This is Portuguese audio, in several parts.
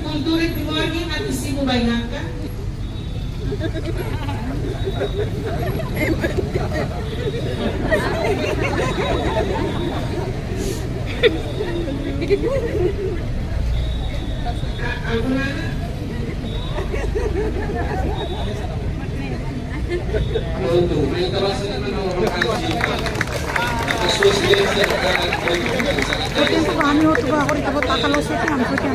kultura Timor-Leste atau Simu Bainaka. Aku mana? Pronto, may interesse naman ako makakasita. Tapos silencio ka Putin ko kami ho tuba ako rito takalo sa kan putin.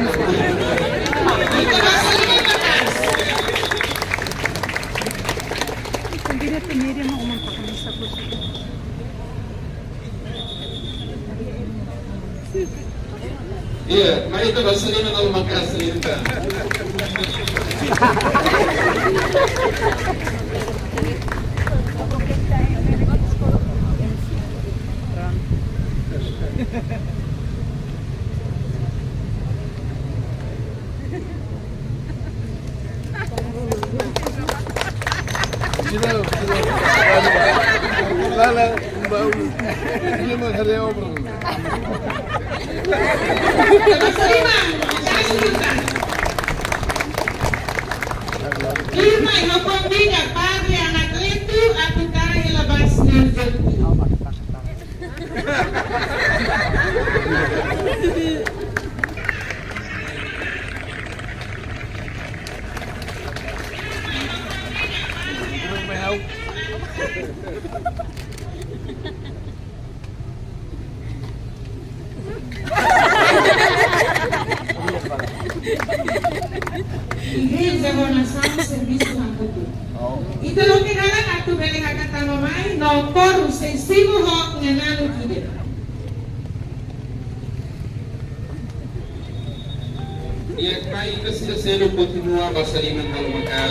Hindi na tiniri mo umanta kami sa puso. Iya, may interesse naman ako makakasita. لا ini mah hari obrol. Lima yang pembina padre anak itu atau kaya lepas nanti. Igreja Renação Serviço Rambutu. Ito lo kinalan at tugaling akatamamay no por sensitivo ho nga nano kide. Iya, may kasi continua basaliman ng makal.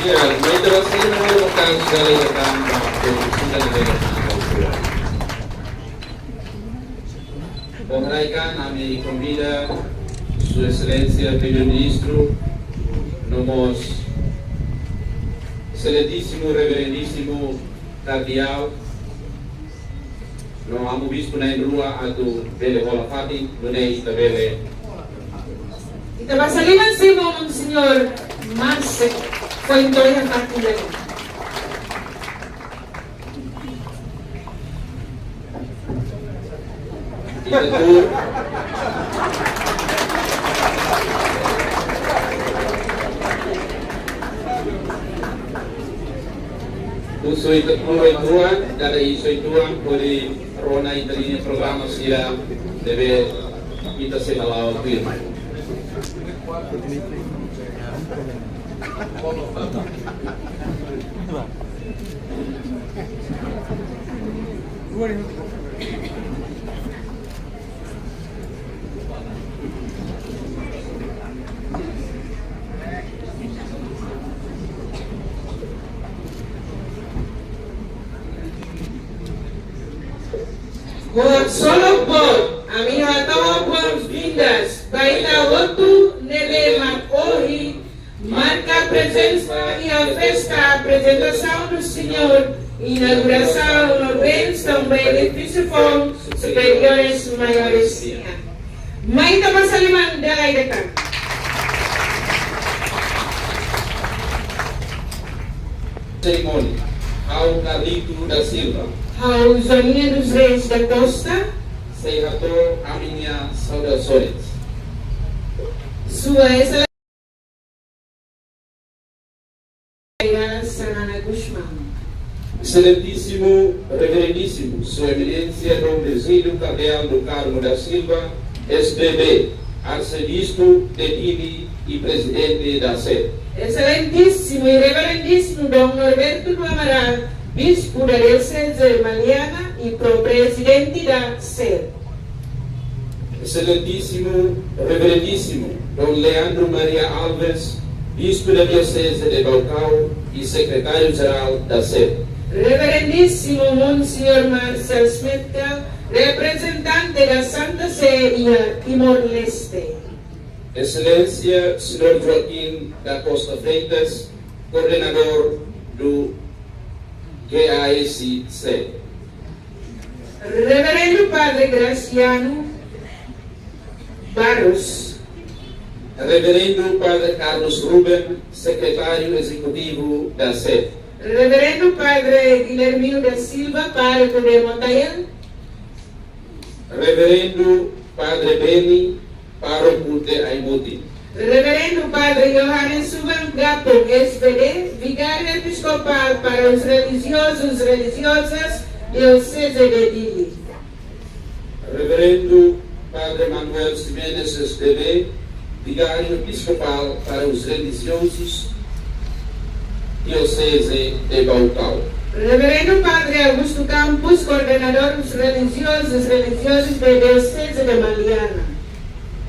Iya, may interesse naman ako makakasali ng produksyon ng kultura. Obrigado, nami convida Sua Excelência Primeiro-Ministro, nomos excelentíssimo, reverendíssimo cardeal, no amo bispo na rua atu bele hola fati, nunei tabele. Itabasaliman si Monsignor Marcek foi dois ataques dele. Usoi tuan, dari isoi tuan, poli rona ini programa sila deve kita semalau firman. Solo por a minha tão boas-vindas vai dar outro nele hoje marca a presença e a festa, a apresentação do Senhor, inauguração no bens também edifício com superiores maiores. May tapasaliman dalay dekat. Cerimônia ao Carlito da Silva. Ao Zoninha dos Reis da Costa, Senador, a minha saudações. Sua Excelência Sanana Guzmão. Excelentíssimo, reverendíssimo, Sua Eminência Dom Virgílio Cardeal do Carmo da Silva, SBB, Arcebispo de Tini e Presidente da SED. Excelentíssimo e reverendíssimo Dom Norberto do Amaral, Bispo da Diocese de Maliana e Pro-Presidente da SED. Excelentíssimo, reverendíssimo Dom Leandro Maria Alves, Bispo da Diocese de Balcão e Secretário-Geral da SED. Reverendíssimo Monsenhor Marcel Smetkel, representante da Santa Sé e Timor-Leste. Excelência, Sr. Joaquim da Costa Freitas, coordenador do GASC. Reverendo Padre Graciano Barros. Reverendo Padre Carlos Ruben, secretário executivo da SED. Reverendo Padre Guilhermino da Silva, pároco de Montanha. Reverendo Padre Beni, pároco de Aimuti. Reverendo Padre Johannes Suban Gapo, SVD, vigário episcopal para os religiosos e religiosas Diocese de Dili. Reverendo Padre Manuel Ximenes, SDB, vigário episcopal para os religiosos Diocese de Balcão. Reverendo Padre Augusto Campos, coordenador dos religiosos e religiosas da Diocese de Maliana.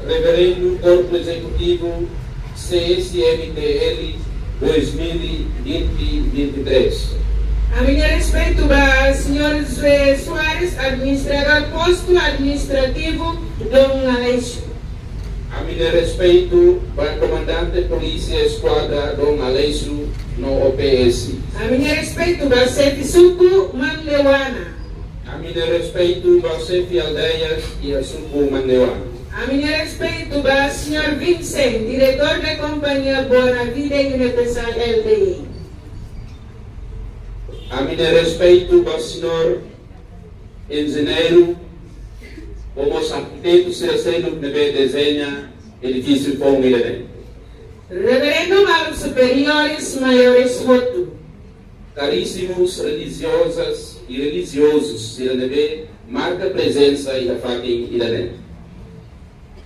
Reverendo Corpo Executivo CSMTL 2020-2023. A minha respeito ao Sr. José Soares, administrador posto administrativo Dom Aleixo. A minha respeito ao Comandante Polícia Esquadra Dom Aleixo no OPS. A minha respeito ao chefe Suco Manlewana. A minha respeito ao chefe Aldeias e a Suco Manlewana. A minha respeito ao Sr. Vincent, diretor da Companhia Boa Vida Universal LDI. A minha respeito ao Sr. Engenheiro, como arquiteto Ciraceno que me desenha edifício com Mileném. Reverendo aos superiores maiores voto. Caríssimos religiosas e religiosos, Siranebe, marca presença e a faquem Mileném.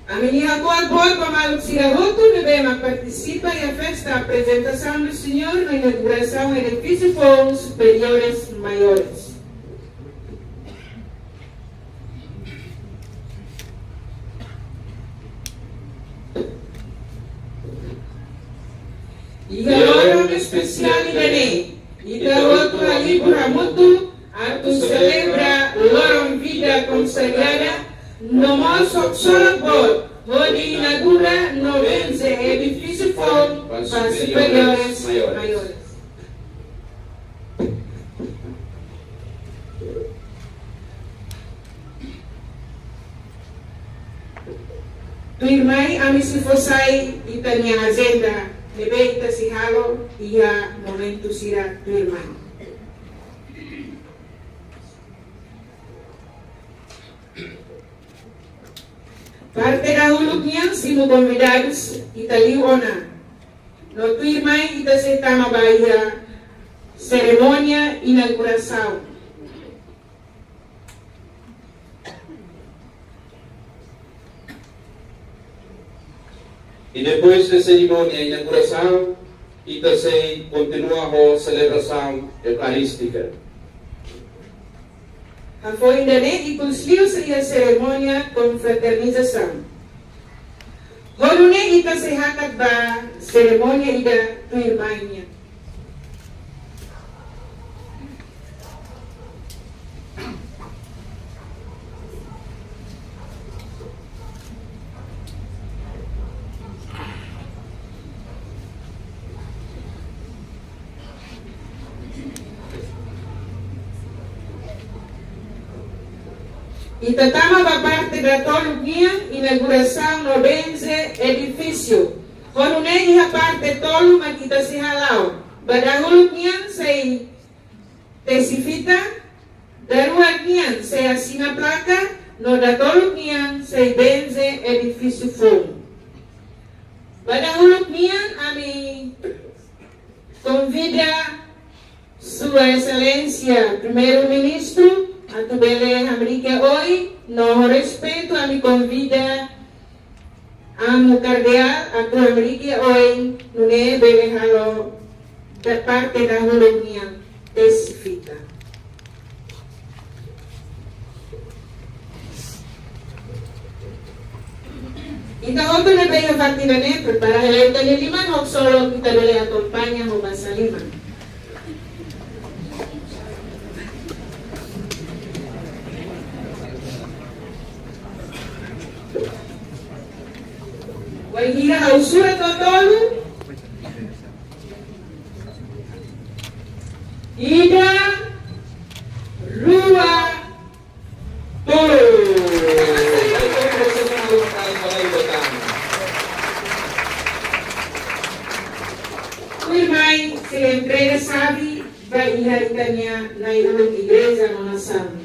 A minha boa para o Sirahoto devemos participar e a festa a apresentação do Senhor na inauguração do edifício com superiores maiores. E agora um especial Ibanê. E da outra Libra Mutu, a tu celebra Loron Vida Consagrada, no nosso Solapor, onde inaugura no vence edifício com para superiores maiores. Tu irmã, a mim se fosse e tinha agenda, lebeita si halo, e a momento sira tu irmã. Parte da hulog niya, sino convidados, italiw ona. No tu irmã, ita se tama bahia, cerimônia inauguração. E depois da cerimônia de inauguração, Itasay continua a celebração eucarística. Foi ainda nem concluiu a cerimônia com fraternização. Horune ita se hakat ba cerimônia ida tu irmãinha. Itatama ba parte da tolugnya inauguração no benze edifício. Horune iha parte tolu makita si halau. Badahulugnya say tesifita, daruagnya say asina placa, no da tolugnya say benze edifício fom. Badahulugnya ami convida Sua Excelência Primeiro-Ministro a tu bele América hoje, no respeito a me convida a mu cardeal a tu América hoje, no ne bele halo da parte da holonia testifica. Então, outro na bem a partida ne prepara a letra de lima, não só que bele acompanha o basalima. Wahira hausura totolu Ida Rua Tolu. Irmãe se entrega sabe vai inharitania na igreja no nação.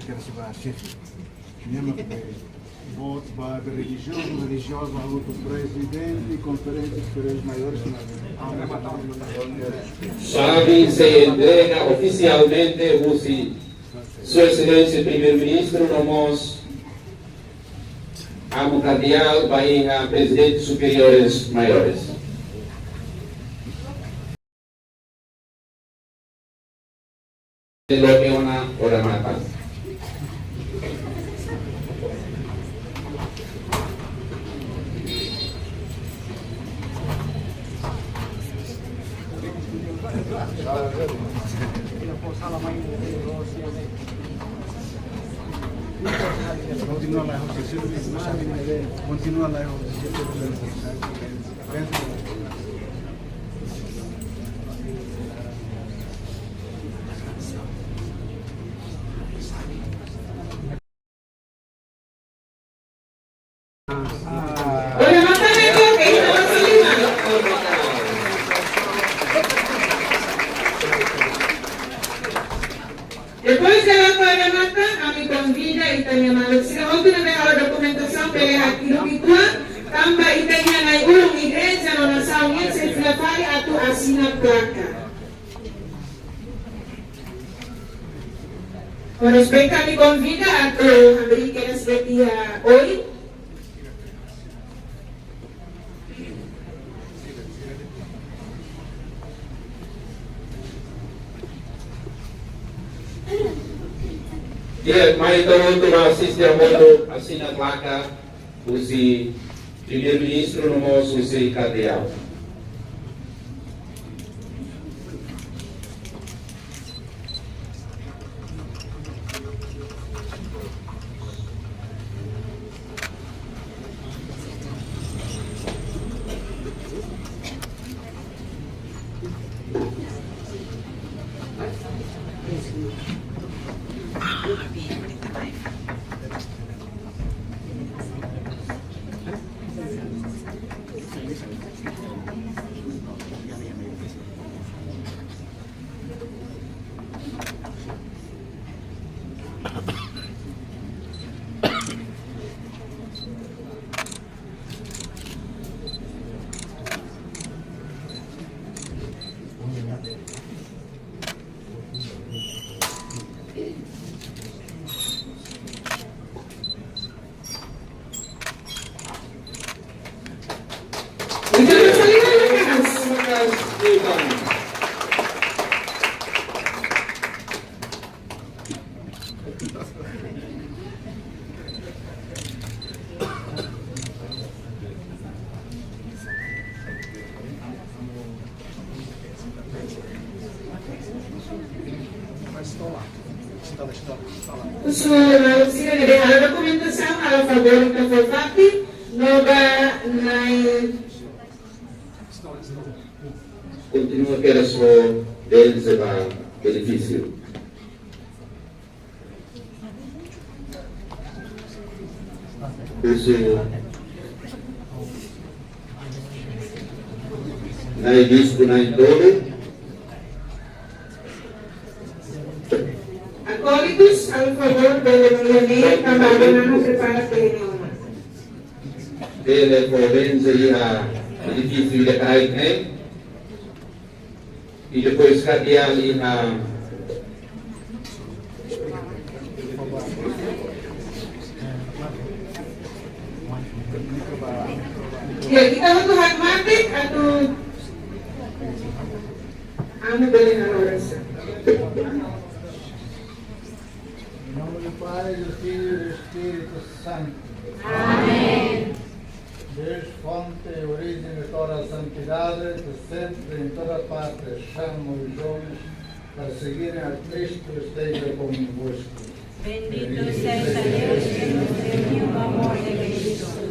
Quero saber se mesmo voto para religiosa, luta presidente e conferências superiores maiores. Chave se entrega oficialmente Sua Excelência Primeiro-Ministro, nomos Amo Cardeal Bahia, Presidentes Superiores Maiores. Lopeona Oramata. Continua lá, continua lá. Depois dela para mata, a me convida e tenha mal. Se não tiver a documentação pela aqui no Pitua, também e tenha na igreja na nação e se prepare a tu assina placa. Com respeito a me convida a tu abrir que elas retia hoje. Dia mai turun turun asisten mundo assina placa usi Primeiro-Ministro nomos usi Cardeal. sua oficina de a documentação a favor da FOFAP, nova na continua que era só deles levar benefício. Uso na disco na todo acólitos a favor da economia trabalhando no preparatório. ele convence a benefício de carne e depois cadê ali na Ya, kita untuk hikmatik atau anu boleh narorasa. Em nome do Pai, do Filho e do Espírito Santo. Amém. Deus, fonte e origem de toda a santidade, que sempre em toda parte chama os homens para seguirem a Cristo, esteja convosco. Bendito seja Deus que nos deu o amor de Cristo.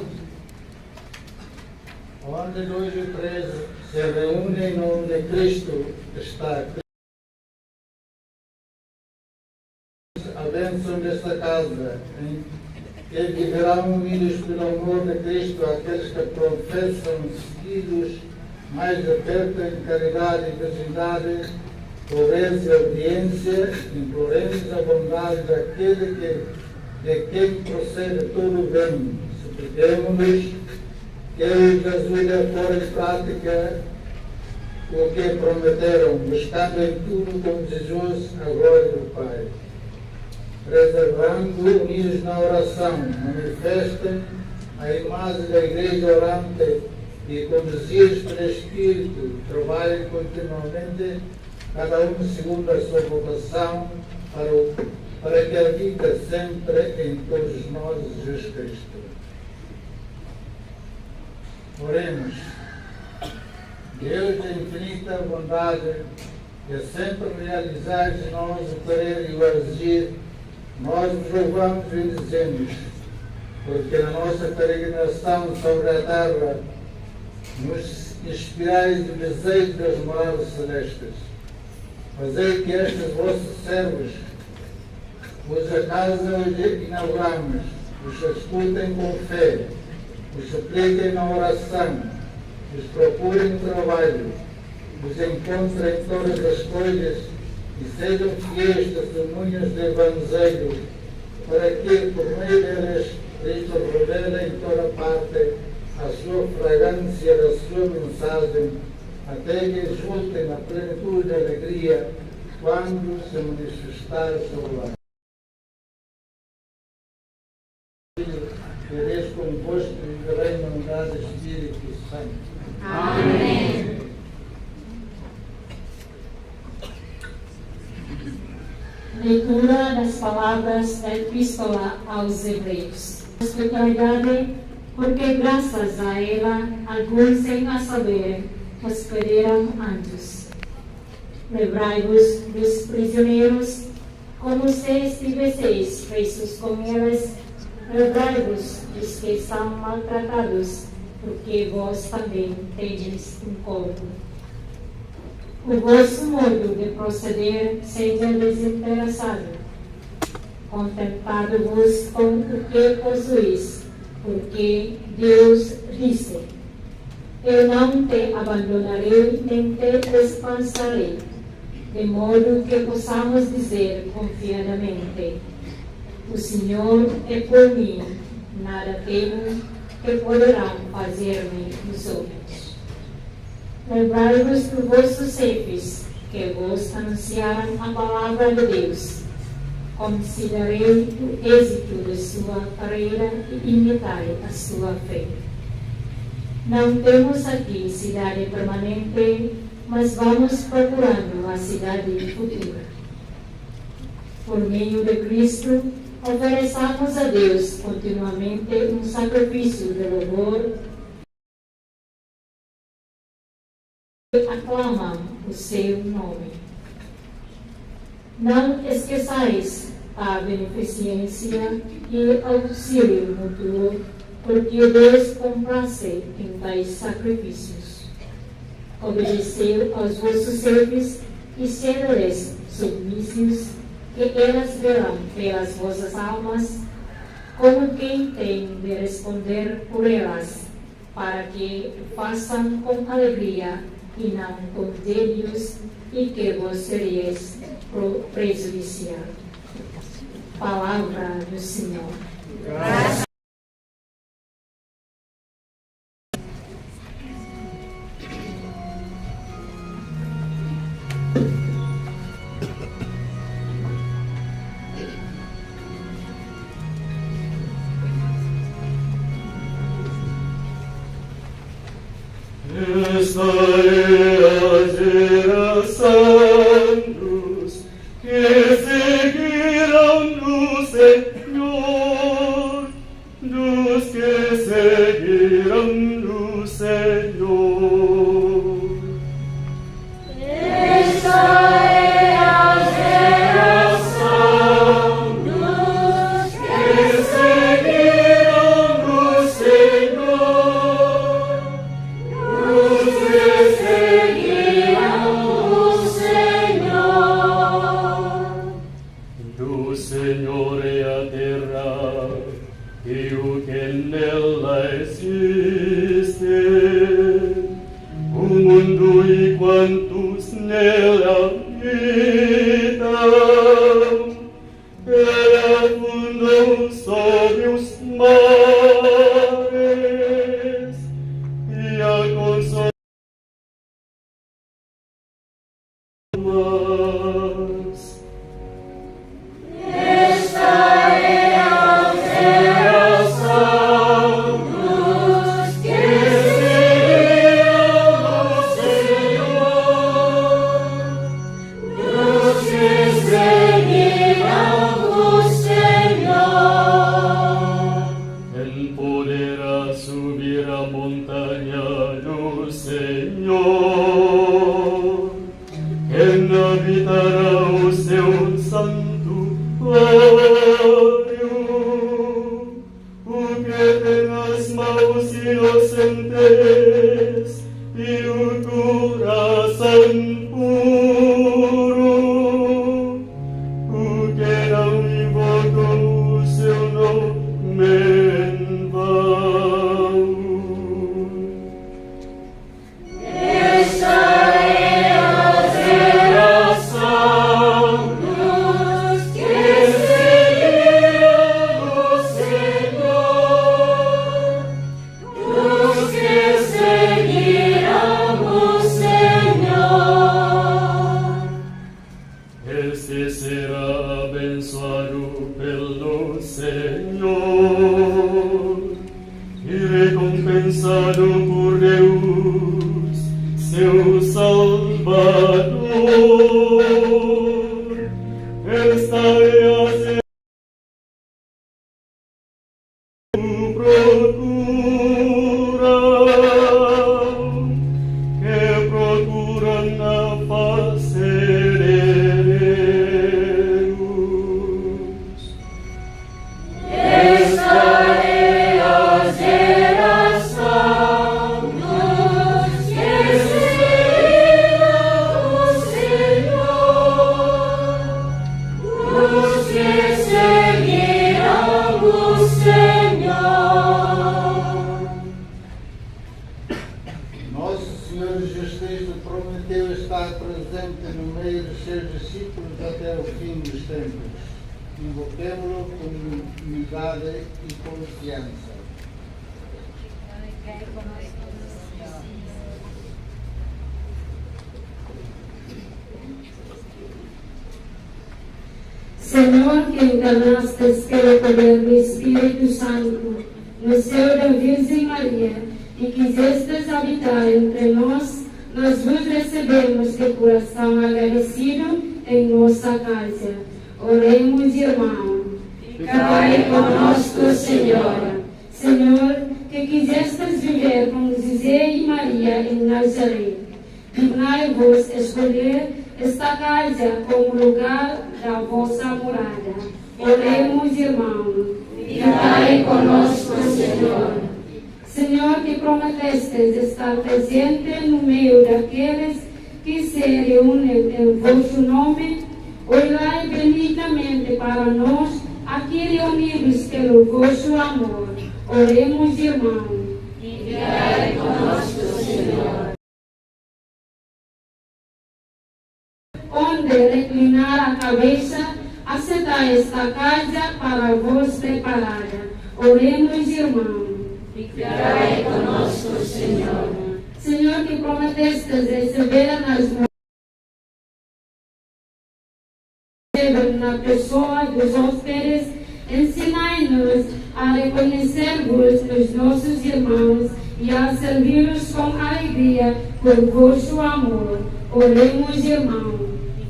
Onde dois e três se reúnem em nome de Cristo, está Cristo. A bênção desta casa, em que viverão unidos pelo amor de Cristo aqueles que professam seguidos mais de perto em caridade e virgindade, pobreza e obediência, imploremos a bondade daquele de quem procede todo o bem. Supliquemos-nos que eles ajude a pôr em prática o que prometeram, buscando em tudo com Jesus a glória do Pai. Preservando, unidos na oração, manifestem a imagem da Igreja orante e conduzidos pelo Espírito, trabalhem continuamente, cada um segundo a sua vocação, para que habita sempre em todos nós Jesus Cristo. Oremos. Deus de infinita bondade, que sempre realizais em nós o querer e o exigir, nós vos louvamos e dizemos, porque na nossa peregrinação sobre a terra nos inspirais o desejo das moradas celestes. Fazei que estes vossos servos, cuja casa hoje inauguramos, os escutem com fé, os supliquem na oração, os procurem no trabalho, os encontrem em todas as coisas e sejam fiéis testemunhas do Evangelho, para que, por meio deles, Cristo revele em toda parte a sua fragrância da sua mensagem, até que exultem na plenitude da alegria quando se manifestar sobre a Deus convosco e viverei na unidade do Espírito Santo. Amém. Leitura das palavras da Epístola aos Hebreus. Especialidade, porque graças a ela, alguns sem a saber, os perderam antes. Lembrai-vos dos prisioneiros, como se estivesseis presos com eles. Lembrai-vos dos que são maltratados, porque vós também tendes um corpo. O vosso modo de proceder seja desinteressado. Contentado-vos com o que possuís, porque Deus disse: Eu não te abandonarei nem te dispensarei, de modo que possamos dizer confiadamente: O Senhor é por mim, nada temo que poderão fazer-me os homens. Lembrai-vos dos vossos chefes, que vos anunciaram a palavra de Deus. Considerei o êxito de sua carreira e imitai a sua fé. Não temos aqui cidade permanente, mas vamos procurando a cidade futura. Por meio de Cristo, ofereçamos a Deus continuamente um sacrifício de louvor. Aclamam o seu nome. Não esqueçais a beneficência e auxílio mútuo, porque Deus comprasse em tais sacrifícios. Obedeceu aos vossos servos e sede-lhes submissos, e elas verão pelas vossas almas, como quem tem de responder por elas, para que o façam com alegria e não com débios, e que vos sereis prejudiciados. Palavra do Senhor. Graças. Esta é a geração dos que seguirão no Senhor, dos que seguirão no Senhor. Esta é a geração dos que seguirão no Senhor. Do Senhor é a terra e o que nela existe, o mundo e quantos nela habitam. Ela fundou sobre os mares e a consolou. Esta é a geração dos que seguirão no Senhor, dos que seguirão no Senhor. Ele poderá subir a montanha do Senhor. Quem habitará o seu santuário, o que tem as mãos inocentes e o coração puro, o que não invocou o seu nome em vão. Esta é a geração dos que seguirão no Senhor, dos que seguirão no Senhor. Este será abençoado pelo Senhor e recompensado por Deus, seu Salvador. Esta é a geração que procuram a face de Deus. Esta é a geração dos que seguirão o Senhor, dos que seguirão o Senhor. Nosso Senhor Jesus Cristo prometeu estar presente no meio dos seus discípulos até o fim dos tempos. Invoquemo-lo com humildade e confiança. Senhor, que encarnastes pelo poder do Espírito Santo no seio da Virgem Maria e quisestes habitar entre nós vos recebemos de coração agradecido em nossa casa. Oremos, irmão. Ficai conosco, Senhora. Senhor, que quisestes viver com José e Maria em Nazaré, dignai-vos escolher esta casa como lugar da vossa morada. Oremos, irmãos. Ficae conosco, Senhor. Senhor, que prometestes estar presente no meio daqueles que se reúnem em vosso nome, olhai benignamente para nós, aqui reunidos pelo vosso amor. Oremos, irmãos. Ficae conosco, Senhor. Onde reclinar a cabeça, aceitai esta casa para vos preparada. Oremos, irmãos. Ficae conosco, Senhor. Senhor, que prometestes receber nas mãos na pessoa dos hóspedes, ensinai-nos a reconhecer-vos nos nossos irmãos e a servir-os com alegria por vosso amor. Oremos, irmãos.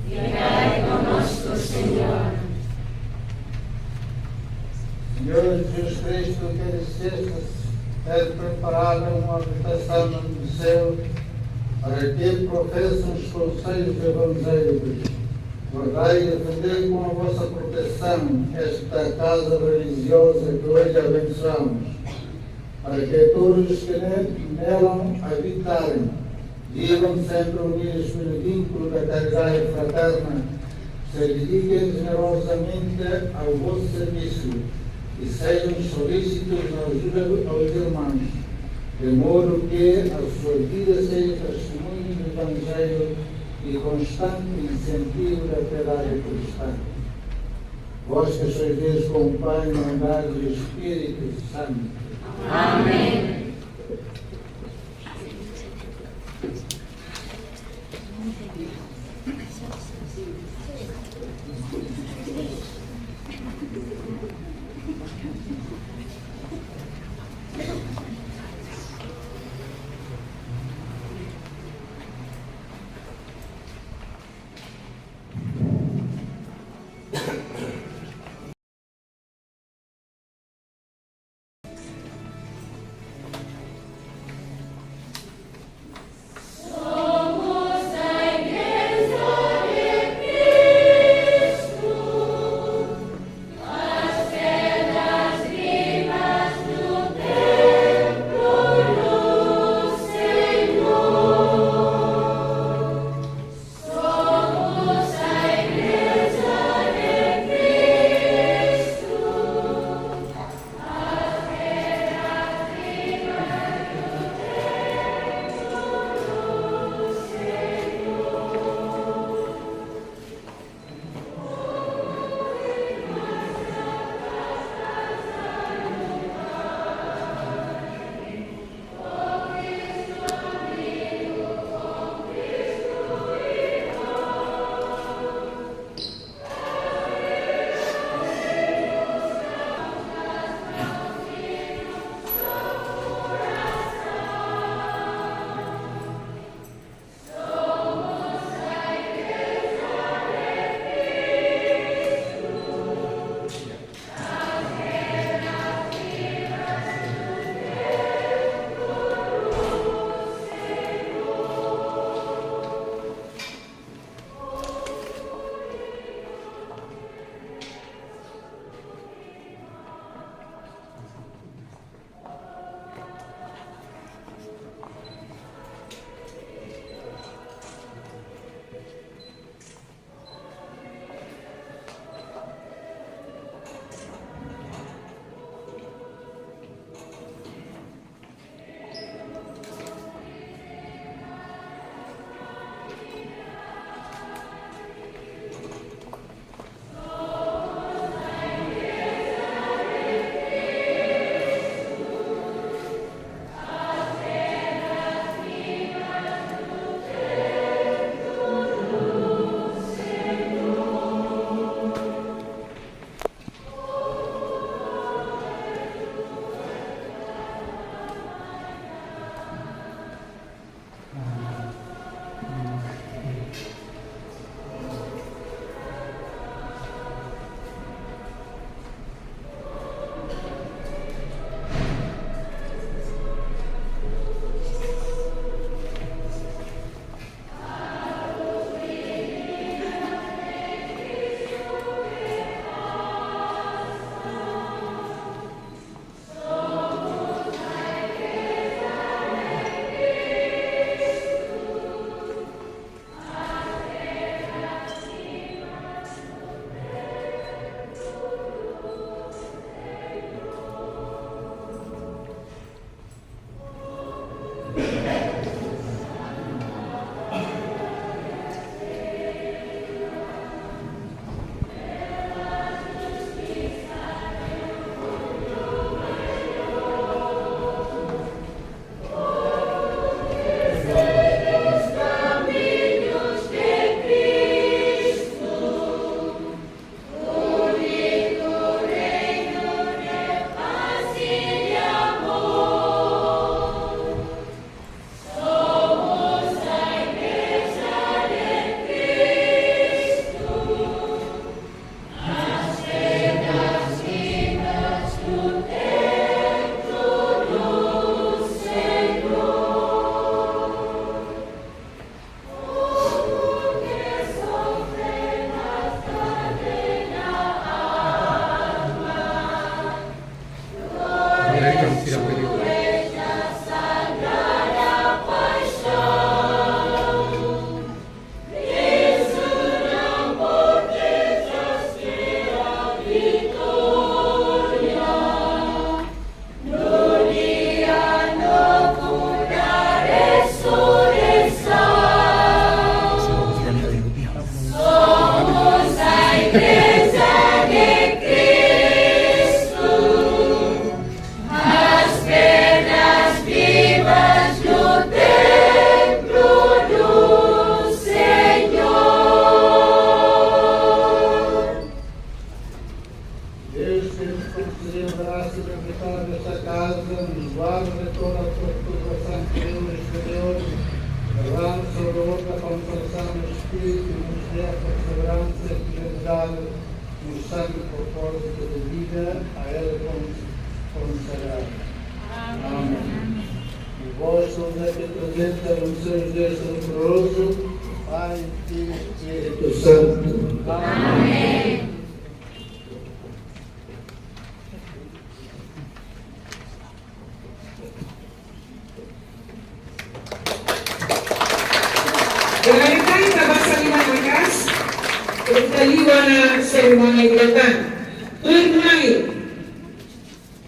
Ficae conosco, Senhor. Senhor Jesus Cristo, que disseste ter preparado uma habitação no céu para que professam os conselhos evangélicos. Guardai e defendei com a vossa proteção esta casa religiosa que hoje abençoamos, para que todos os que nela habitarem vivam sempre unidos pelo vínculo da caridade fraterna, se dediquem generosamente ao vosso serviço e sejam solícitos na ajuda aos irmãos, de modo que a sua vida seja testemunho do Evangelho e constante incentivo da piedade cristã. Vós que sois Deus com o Pai, na unidade do Espírito Santo. Amém.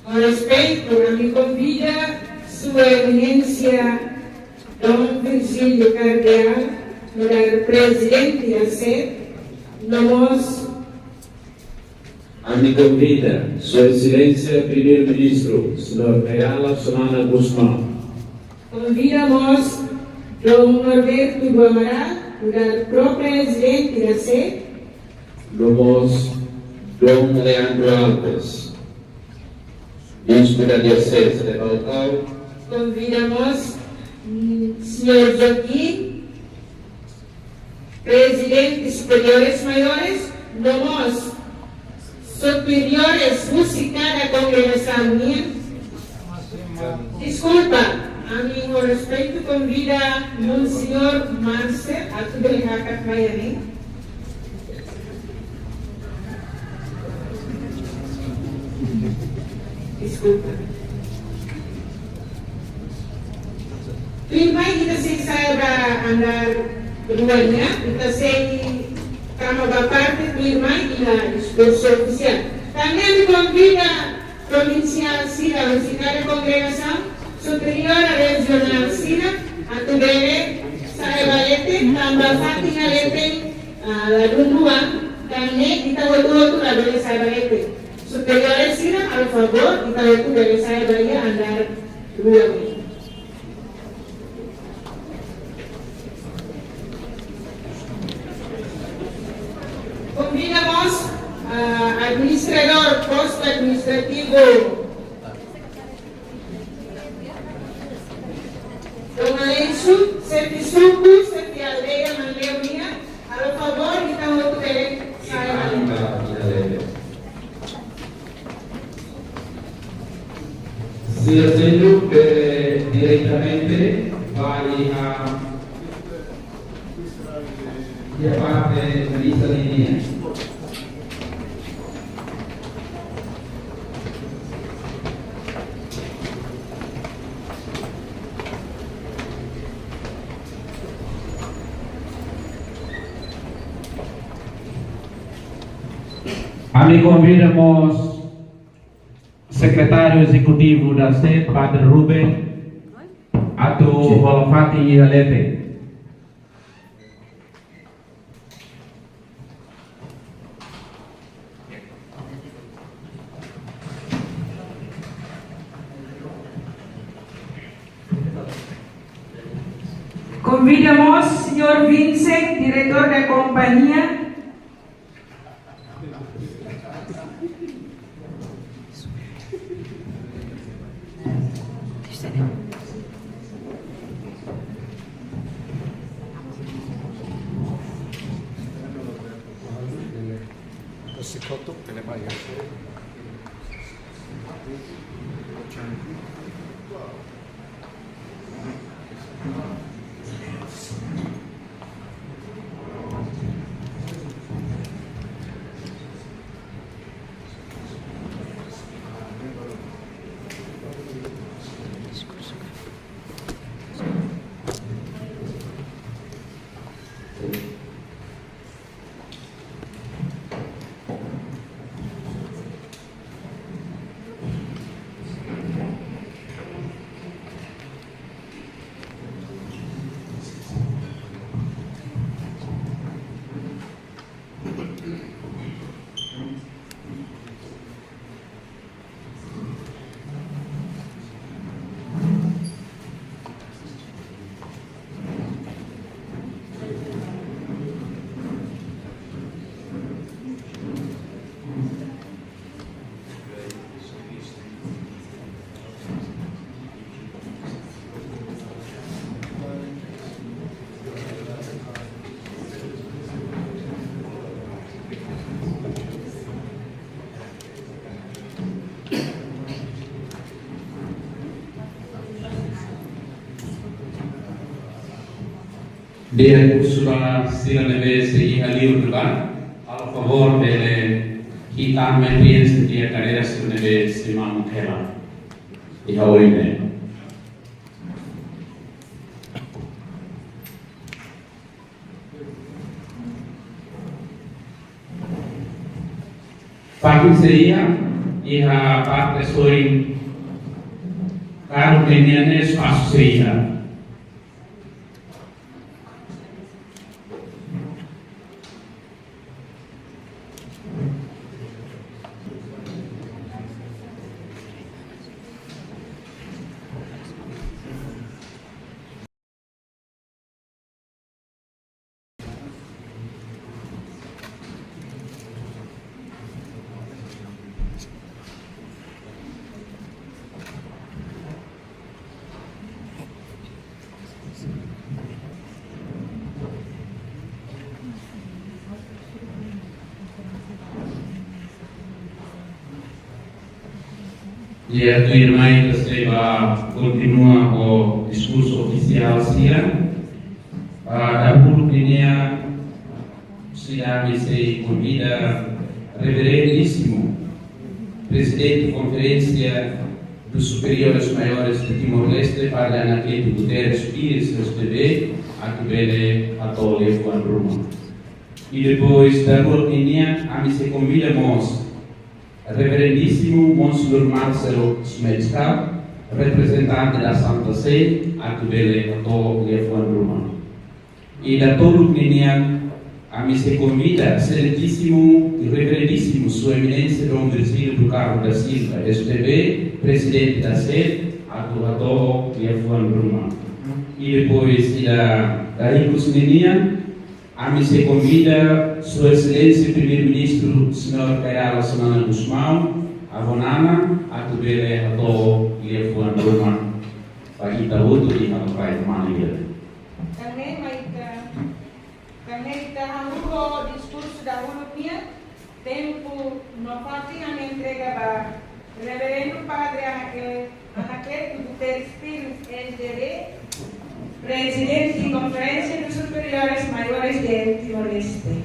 Com respeito, a me convida Sua Eminência Dom Virgílio Cardeal, para presidente da SED, nomos. A me convida Sua Excelência Primeiro-Ministro, Sr. Ayala Solana Guzmão. Convidamos Dom Norberto do Amaral, para pro-presidente da SED, Nomos Dom Leandro Alves, Bispo da Diocese de Balcão. Convidamos Sr. Joaquim, presidente superiores maiores, nomos superiores musicais da congregação minha. Desculpa, a mim com respeito convida o senhor Marcel, a tudo ele vai Desculpa. Lima kita saya andar keduanya, kita kama parte lima ila discurso oficial. También me convida provincial Sira, musical de congregación superior a regional Sira, a tu bebé, saya balete, tambah fatina lete, la dunduan, también kita waktu la bebé saya balete. Superior Sira, al favor, kita waktu bebé saya balete andar dua. Convidamos administrador, posto administrativo Dom Aleixo, Sete Suco, Sete Aldeia, Manleunia, a favor, então eu poderei sair ali. Se acendo direttamente vai a parte da lista di linea. Ali convidamos secretário executivo da SED, Padre Ruben, Ato Holofati Alete. Convidamos Sr. Vincent, diretor da companhia. De Ursula Siraneve seguir ali o lugar, a favor de quitar a experiência de a carreira Siraneve Simão Kela. E a oime. Pakai saya, ia pakai soin kalau kenyanya espaço saya. E a tua irmã receba, continua o discurso oficial Sira. Da Pulpinia, Sira me convida reverendíssimo presidente da Conferência dos Superiores Maiores de Timor-Leste, Padre Anacleto Guterres Pires, SPB, a que vele a Tole Juan Roma. E depois da Pulpinia, a mim se convidamos Reverendíssimo Monsenhor Marcelo Smedska, representante da Santa Sé, a que vele a Tole Juan Roma. E da Pulpinia, a mim se convida excelentíssimo e reverendíssimo Sua Eminência Dom Virgílio do Carmo da Silva, SPB, presidente da SED, a Tole Juan Roma. E depois da Inclusminia, a mim se convida Sua Excelência Primeiro-Ministro, Sr. Kayala Sanana Guzmão, a Vonana, a que vele a Tole Juan Roma, para que está outro e a Pai Maria. Também está o discurso da Unopia, tempo no fazem a entrega para Reverendo Padre Anacleto Guterres Pires, SDB, presidente da Conferência dos Superiores Maiores de Timor-Leste.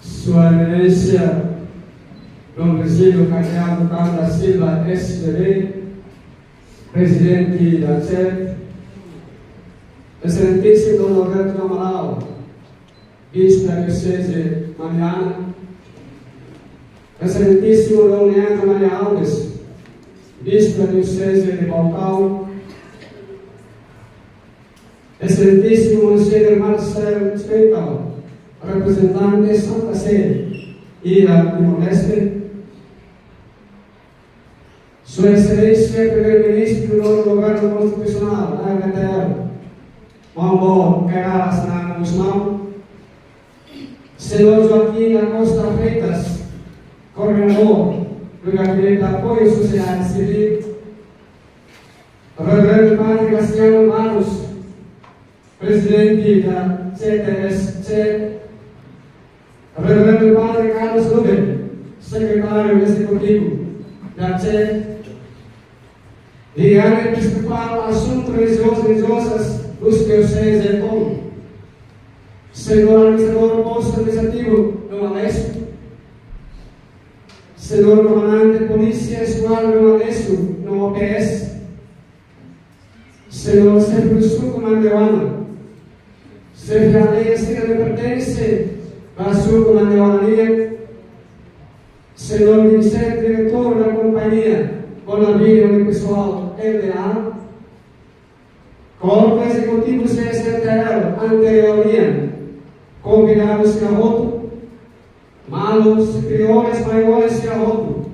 Sua Eminência Dom Virgílio Carneado Carmo da Silva, SPB, presidente da SED, Excelentíssimo Dom Roberto Amaral, bispo da Diocese Mariana, Excelentíssimo Dom Leandro Maria Alves, bispo da Diocese de Balcão, Excelentíssimo Monsenhor Marcelo Smedska, representante de Santa Sé e a Timor-Leste, Sua Excelência Primeiro-Ministro do Governo Constitucional, AGTL, Mambo Kayala Sanana Guzmão, Senhor Joaquim da Costa Freitas, coordenador do Gabinete de Apoio à Sociedade Civil, Reverendo Padre Cassiano Manos, presidente da CTSC, Reverendo Padre Carlos Rubem, secretário executivo da CED, Diário Episcopal Assuntos Religiosas dos Dioceses de Tom, Senhor Administrador Posto Administrativo do Alessio, Senhor Comandante de Polícia Escolar do Alessio, no OPS, Senhor Chefe do Sul, Comandante Chefe da Lei que me pertence a sua comandante, Senhor Vicente, diretor da companhia Bonavio Pessoal LDA, Corpo Executivo CSTL anteriormente, convidados que a voto, malos superiores maiores que a voto,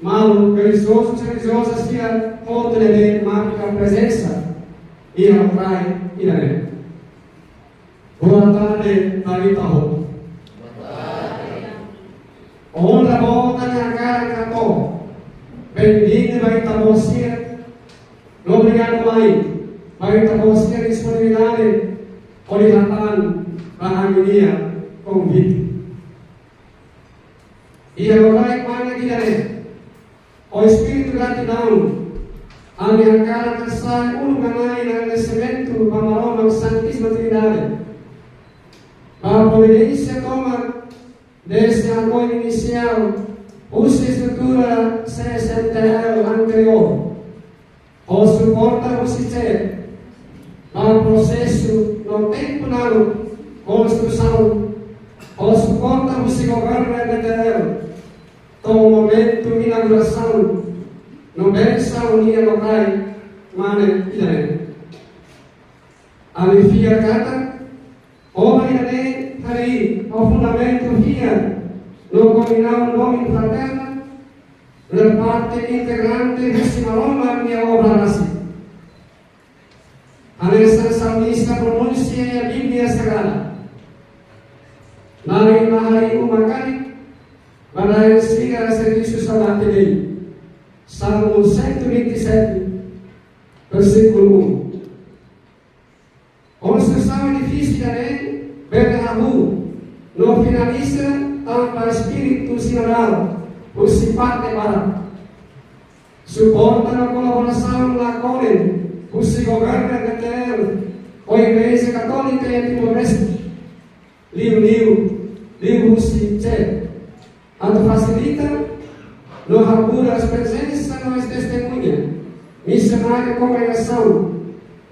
malos religiosos e religiosas que a voto de marca a presença e ao Pai e da Lei. Boa tarde, David Tahoe. Honra volta na cara que atou. Bem-vindo, David Tahoe. Obrigado, mãe. bagi tabosnya disponibilidade olihatan bahagia convite. E agora mana kita o Espírito gratidão a minha cara caçar ganhar no agradecimento para a Santíssima Trindade. A providência toma desde a agora inicial usa a estrutura CSTL anterior. O suporta o sistema para o processo no tempo na construção. O suporta o governo BTL. Todo momento de inauguração. No benção unida no Pai, Mane Idane. A minha filha Cata, obra Idane, hari, o fundamento via, no combinado nome fraterna, la parte integrante de Simaloma, minha obra nasce. A nessa salmista pronuncia a Bíblia Sagrada. Nari Mahari Umakari, para seguir a serviço saudade dele. Salmo 127, versículo 1. Construção edifício de Berrabu, não finaliza tanto Espírito Sinodal, por se parte para. Suporta a colaboração na Coren, por se governa de ter, a Igreja Católica e a Timor-Leste. Livro se che. Ando facilita, nos apura as presenças, nos testemunha, missionária congregação,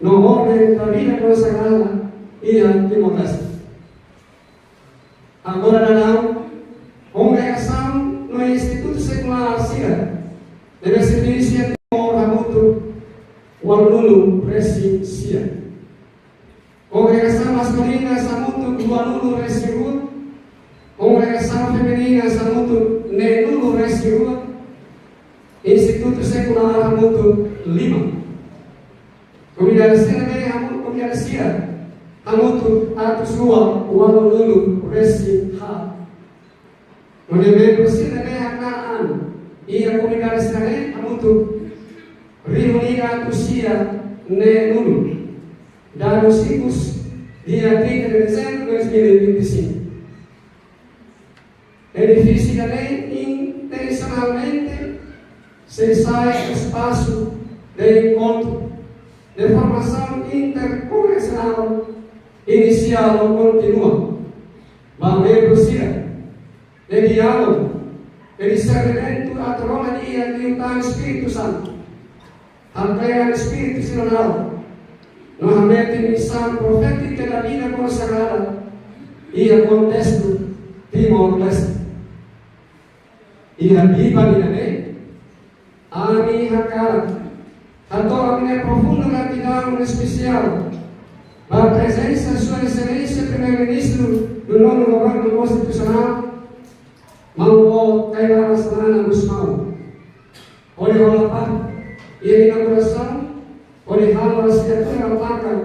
no ordem da vida consagrada e a Timor-Leste. Agora não, congregação no Instituto Secular Sira, deve servir-se a Timor-Ramuto, o aluno Presidencia. Congregação masculina Samuto, o aluno Resirua. Congregação feminina Samuto, Nenulo Resirua. Instituto Secular Ramuto, Lima. Comunidade Hamutu Atusua, o aluno Resirha. Movimento Sinebe Hakaan e a comunidade Sinebe Hamutu reunida Atusia Nenulo. Dados ricos, dia 30 de dezembro de 2025. Edifício da lei, intencionalmente, se sai do espaço de encontro, de formação intercongregacional, inicial ou continua, mas de diálogo, de discernimento à tronia de um Espírito Santo, até o Espírito Sinodal. Normalmente missão profética da vida consagrada e a contexto Timor-Leste. E a Bíblia, a minha cara, a toda minha profunda gratidão especial para a presença de Sua Excelência Primeiro-Ministro do novo Governo Constitucional, Mangó Kairana Sanana Gusmão. Olhe a e a inauguração. Olhando a assinatura placa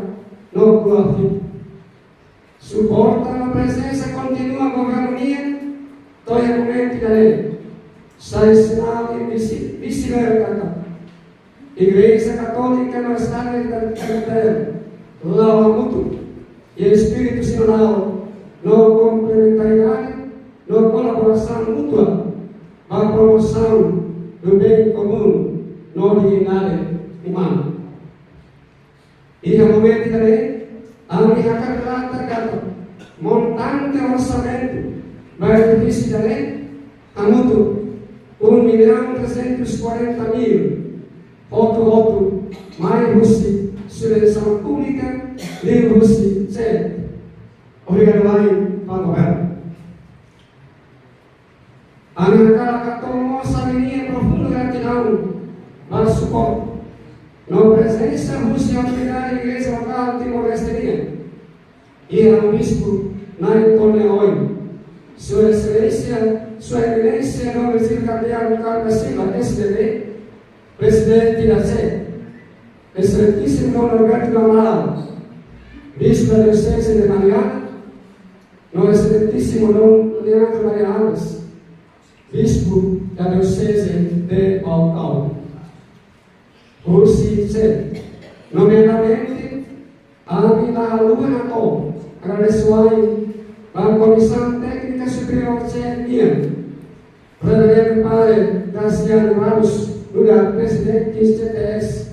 no Guafi. Suporta a presença continua governia, toia momento da lei. Sai sinal e vice-versa. Igreja Católica no estado de Catarina, Lava Mútuo e Espírito Sinodal, no complementaridade, no colaboração mútua, a promoção do bem comum, no dignidade humana. E no momento da lei, a minha carta montante orçamento, mais difícil da lei, a muito 1.340.000, outro, mais Rússia, subvenção pública, livro Rússia, certo. Obrigado, mãe, para o governo. A minha carta nossa minha profunda gratidão para o suporte. Na presença Rússia, autoridade da Igreja Local Timor-Leste e ao Bispo Naitone Oi, Sua Excelência, Sua Eminência, Nobre Ciro Cardeal Carlos Silva, SDB, Presidente da SE, Excelentíssimo Dom Alberto do Amaral, Bispo da Diocese de Mariana, no Excelentíssimo Dom Leandro Maria Alves, Bispo da Diocese de Balcão. Por si, nomeadamente, pangkahaluan atau karena sesuai dalam Comissão Técnica Superior CNI, Reverendo Padre Graciano Ramos, lugar Presidente CTS,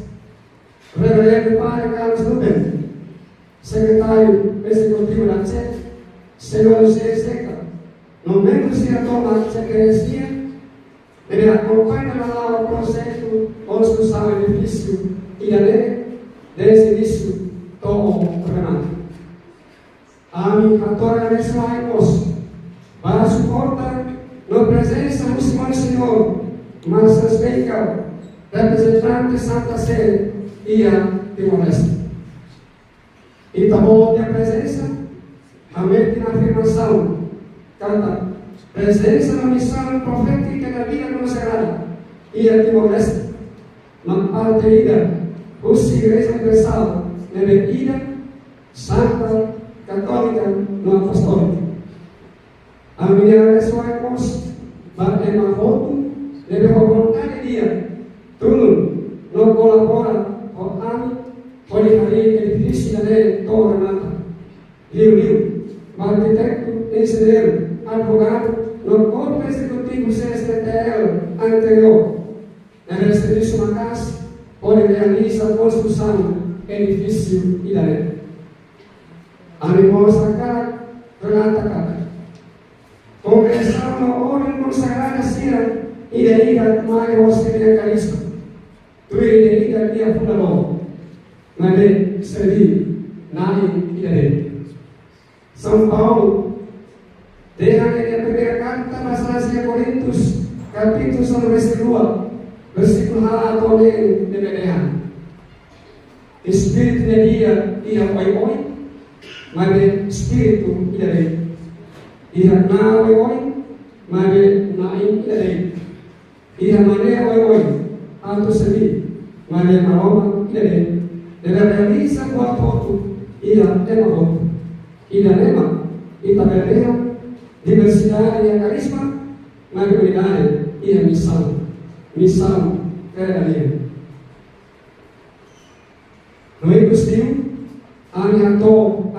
Reverendo Padre Carlos Ruben, Secretário Executivo da CET, Senhor José Seca, no membro diretor da Secretaria, ele acompanha lá o projeto construção do edifício e a lei desde o início do Renato. A minha cantora nesse moço, para suportar na presença do Senhor, Marcos Beical, representante Santa Sé e a Timor-Leste. E também a presença, a mente na afirmação, cada presença na missão profética da vida consagrada e a Timor-Leste, na parte ida, os Igreja Universal, na medida Santa, Católica, no Apostólica. A minha pessoa é moça, bate uma foto, deve vontade de dia, tudo não colabora com a mim, pode fazer edifício da Torre Nata. Liu, arquiteto, engenheiro, advogado, no corpo executivo CSTL anterior, deve serviço uma casa, pode realizar a construção, edifício e da lei. A mimosa cara, Renata Cara. Congregação no Ordem Consagrada Sira, e daí da Mãe Rosemia Carisma. Tu e daí da Dia Fundador. Nade servir, nai e daí. São Paulo, deixa que a primeira carta passasse a Coríntios, capítulo 2, versículo A a de Berean. Espírito de dia e a oi, mas de espírito e daí. Iha na oi, mas na in daí. Iha mané oi, anto sebi, mas de maroma e daí. Deve realizar boa foto, iha tema foto. Iha nema, ita berreha, diversidade e carisma, mas unidade e a missão. Missão, verdadeira. No impossível, a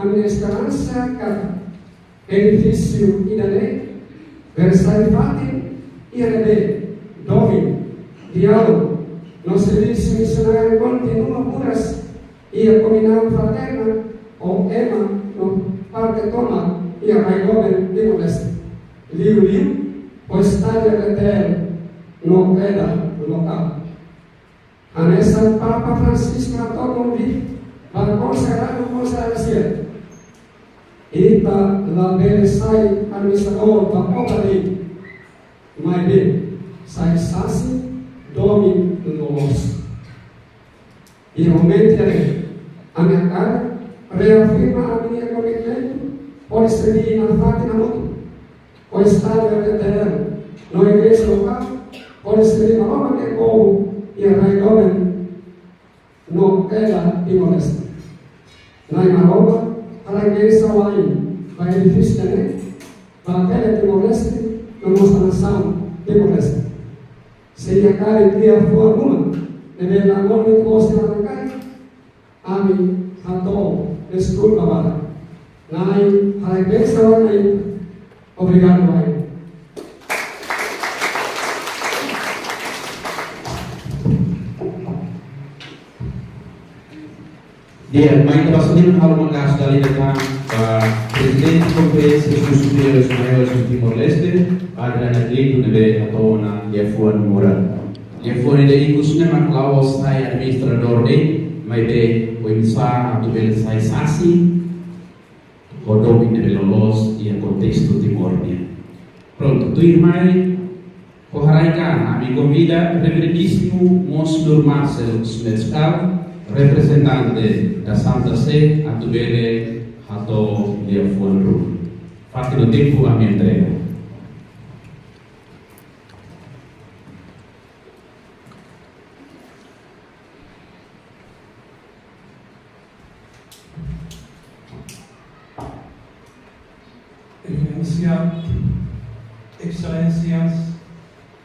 minha esperança, cada edifício e da lei, versai fátil e rebe, domínio, diálogo, no serviço missionário continua puras e a comunhão fraterna, ou ema, no parte toma e a raigoben de modéstia. Liu, pois está eterno, no queda local. A nessa Papa Francisco a convite para consagrar o consagração. E para lá ver sai administrador da obra dele. Mas bem, sai sassi, domine no nosso. E realmente a minha cara reafirma a minha comitê, pode servir na fata e na luta. O Estado eterno, na igreja local, pode servir na obra de povo e a raigomen no queda e modesta. Na Imaroma, a igreja online, para o edifício também, para a queda de modesta, na nossa nação de modesta. Se a cara e dia for alguma, deve na mão de você na cara, ami, rato, desculpa, para. Na igreja online, obrigado, Pai. Dia, mai terpassaria hal mangkas dari datang Presidente da Conferência dos Superiores Maiores do Timor-Leste, Padre Anadrito Nebe Atona Liafuan Mura. Liafuan de Ikusne Maklawa sai administrador de, mai de o imsa do bel sai sasi, o domine de lolos e a contexto Timor-Leste. Pronto, tu irmãe, Koharaikan, a me convida Reverendíssimo Monsenhor Marcelo Smetscal, representante da Santa Sé, a tubere hato Liafuan Ru. Fate no tempo a minha entrega. Excelencias,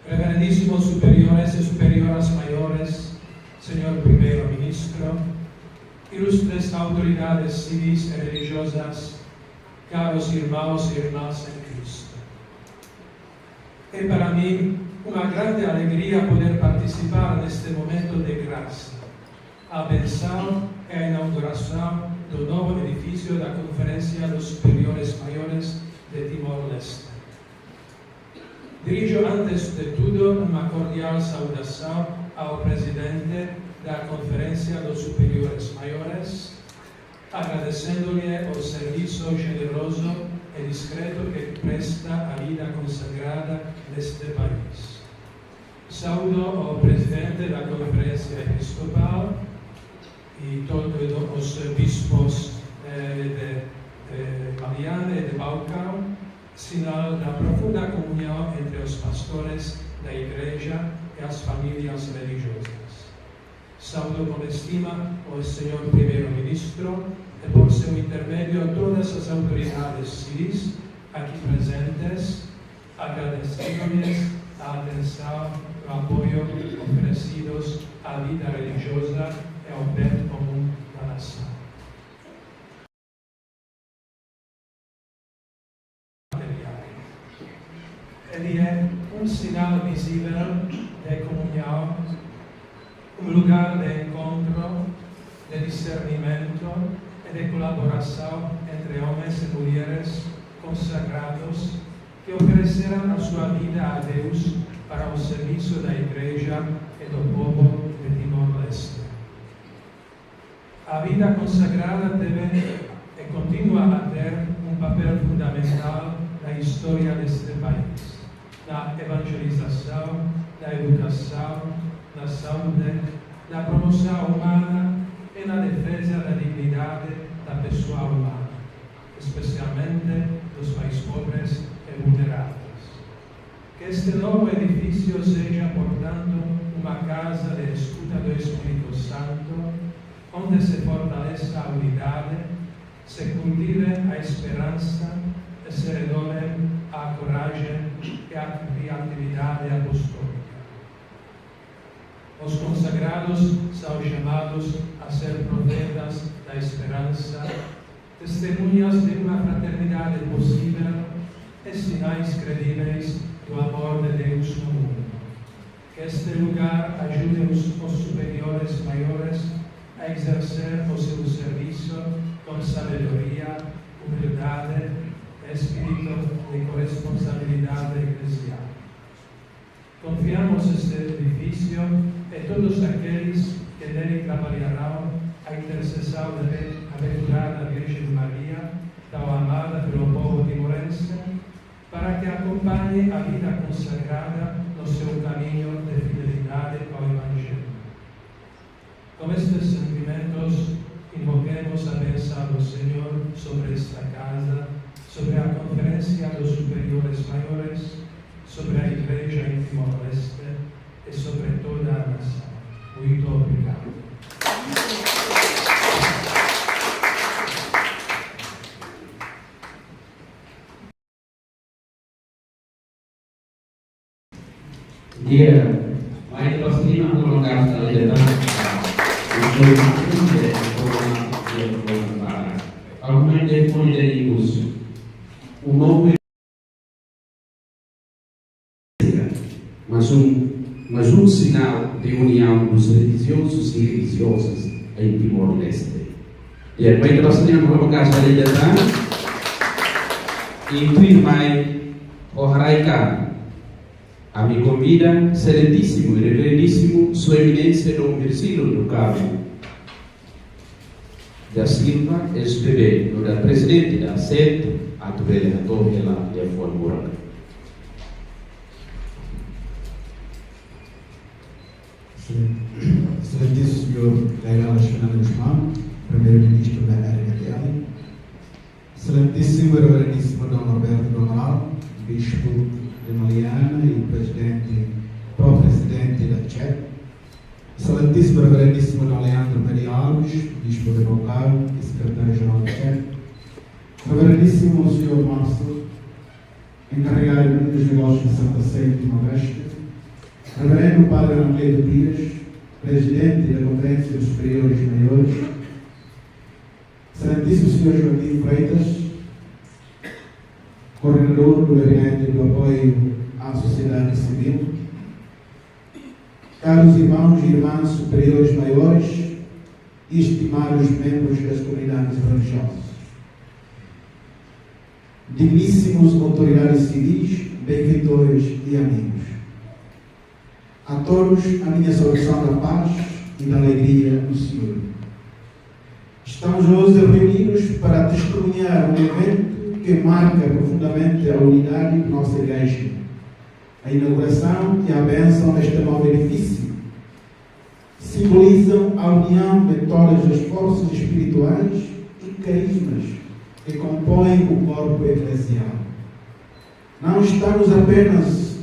reverendísimos superiores y superioras mayores, señor primer ministro, ilustres autoridades civis e religiosas, caros irmãos e irmãs em Cristo. É para mim uma grande alegria poder participar neste momento de graça, a benção e a inauguração do novo edifício da Conferência dos Superiores Maiores de Timor-Leste. Dirijo antes de tudo uma cordial saudação ao presidente da Conferência dos Superiores Maiores, agradecendo-lhe o serviço generoso e discreto que presta à vida consagrada neste país. Saúdo o presidente da Conferência Episcopal e todos os bispos de Mariana e de Balcão, sinal da profunda comunhão entre os pastores da Igreja e as famílias religiosas. Saúdo com estima o Senhor Primeiro-Ministro e por seu intermédio todas as autoridades civis aqui presentes, agradecendo-lhes a atenção e o apoio oferecidos à vida religiosa e ao bem comum da nação. Ele é um sinal visível de comunhão, um lugar de encontro, de discernimento e de colaboração entre homens e mulheres consagrados que ofereceram a sua vida a Deus para o serviço da Igreja e do povo de Timor-Leste. A vida consagrada teve e continua a ter um papel fundamental na história deste país, na evangelização, na educação, na saúde, na promoção humana e na defesa da dignidade da pessoa humana, especialmente dos mais pobres e vulneráveis. Que este novo edifício seja, portanto, uma casa de escuta do Espírito Santo, onde se fortaleça a unidade, se cultive a esperança e se renove a coragem e a criatividade apostólica. Os consagrados são chamados a ser profetas da esperança, testemunhas de uma fraternidade possível e sinais credíveis do amor de Deus no mundo. Que este lugar ajude os superiores maiores a exercer o seu serviço com sabedoria, humildade e espírito de corresponsabilidade eclesial. Confiamos este edifício e todos aqueles que nele trabalharão a intercessão da bem-aventurada Virgem Maria, tão amada pelo povo timorense, para que acompanhe a vida consagrada no seu caminho de fidelidade ao Evangelho. Com estes sentimentos, invoquemos a bênção do Senhor sobre esta casa, sobre a Conferência dos Superiores Maiores, sobre a Igreja em Timor-Leste e sobre toda a nação. Muito obrigado. Dia, mai prostima prolongata della aumenta poderemos o novo mas um sinal de união dos religiosos e religiosas em Timor-Leste. E a mãe prostima prolongata della e tu irmão o Haraika a me convida, excelentíssimo e reverendíssimo, Sua Eminência Dom Virgílio do Cabo da Silva, SPB, no da Presidente da SED, a tu relator ela de Afuan. Excelentíssimo Senhor Gairala Fernando Guzmão, Primeiro-Ministro da RDL, Excelentíssimo e Reverendíssimo Dom Roberto Donal, Bispo de Mariana e Presidente da CHEP, Excelentíssimo e Reverendíssimo Dom Leandro Maria Alves, Bispo de Balcão e Secretário-Geral da CHEP, Reverendíssimo Sr. Márcio, Encarregado dos Negócios de Santa Ceia de Timor-Leste, Reverendo Padre Anglês Dias, Presidente da Conferência dos Superiores Maiores, Excelentíssimo Sr. Joaquim Freitas, coordenador do Gabinete do Apoio à Sociedade Civil, caros irmãos e irmãs superiores maiores e estimados membros das comunidades religiosas, digníssimos autoridades civis, benfeitores e amigos, a todos a minha saudação da paz e da alegria do Senhor. Estamos hoje reunidos para testemunhar um evento que marca profundamente a unidade de nossa igreja, a inauguração e a bênção deste novo edifício. Simbolizam a união de todas as forças espirituais e carismas que compõem o corpo eclesial. Não estamos apenas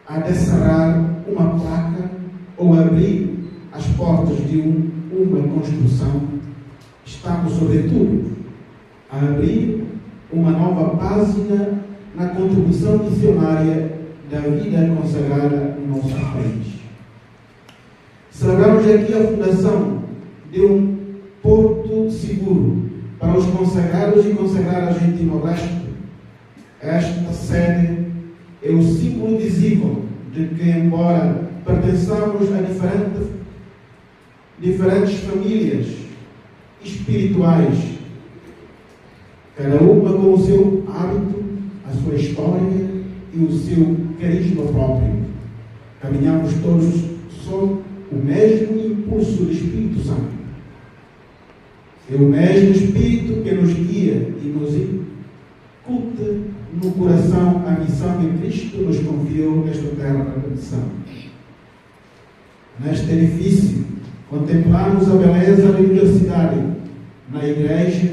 a descerrar uma placa ou abrir as portas de uma construção. Estamos, sobretudo, a abrir uma nova página na contribuição missionária da vida consagrada no nosso país. Celebramos aqui a fundação de um porto seguro para os consagrados e consagradas em Timor-Leste. Esta sede é o símbolo visível de que, embora pertençamos a diferentes famílias espirituais, cada uma com o seu hábito, a sua história e o seu carisma próprio, caminhamos todos sob o mesmo impulso do Espírito Santo. É o mesmo Espírito que nos guia e nos inculta no coração a missão que Cristo nos confiou nesta terra da missão. Neste edifício, contemplamos a beleza da diversidade. Na igreja,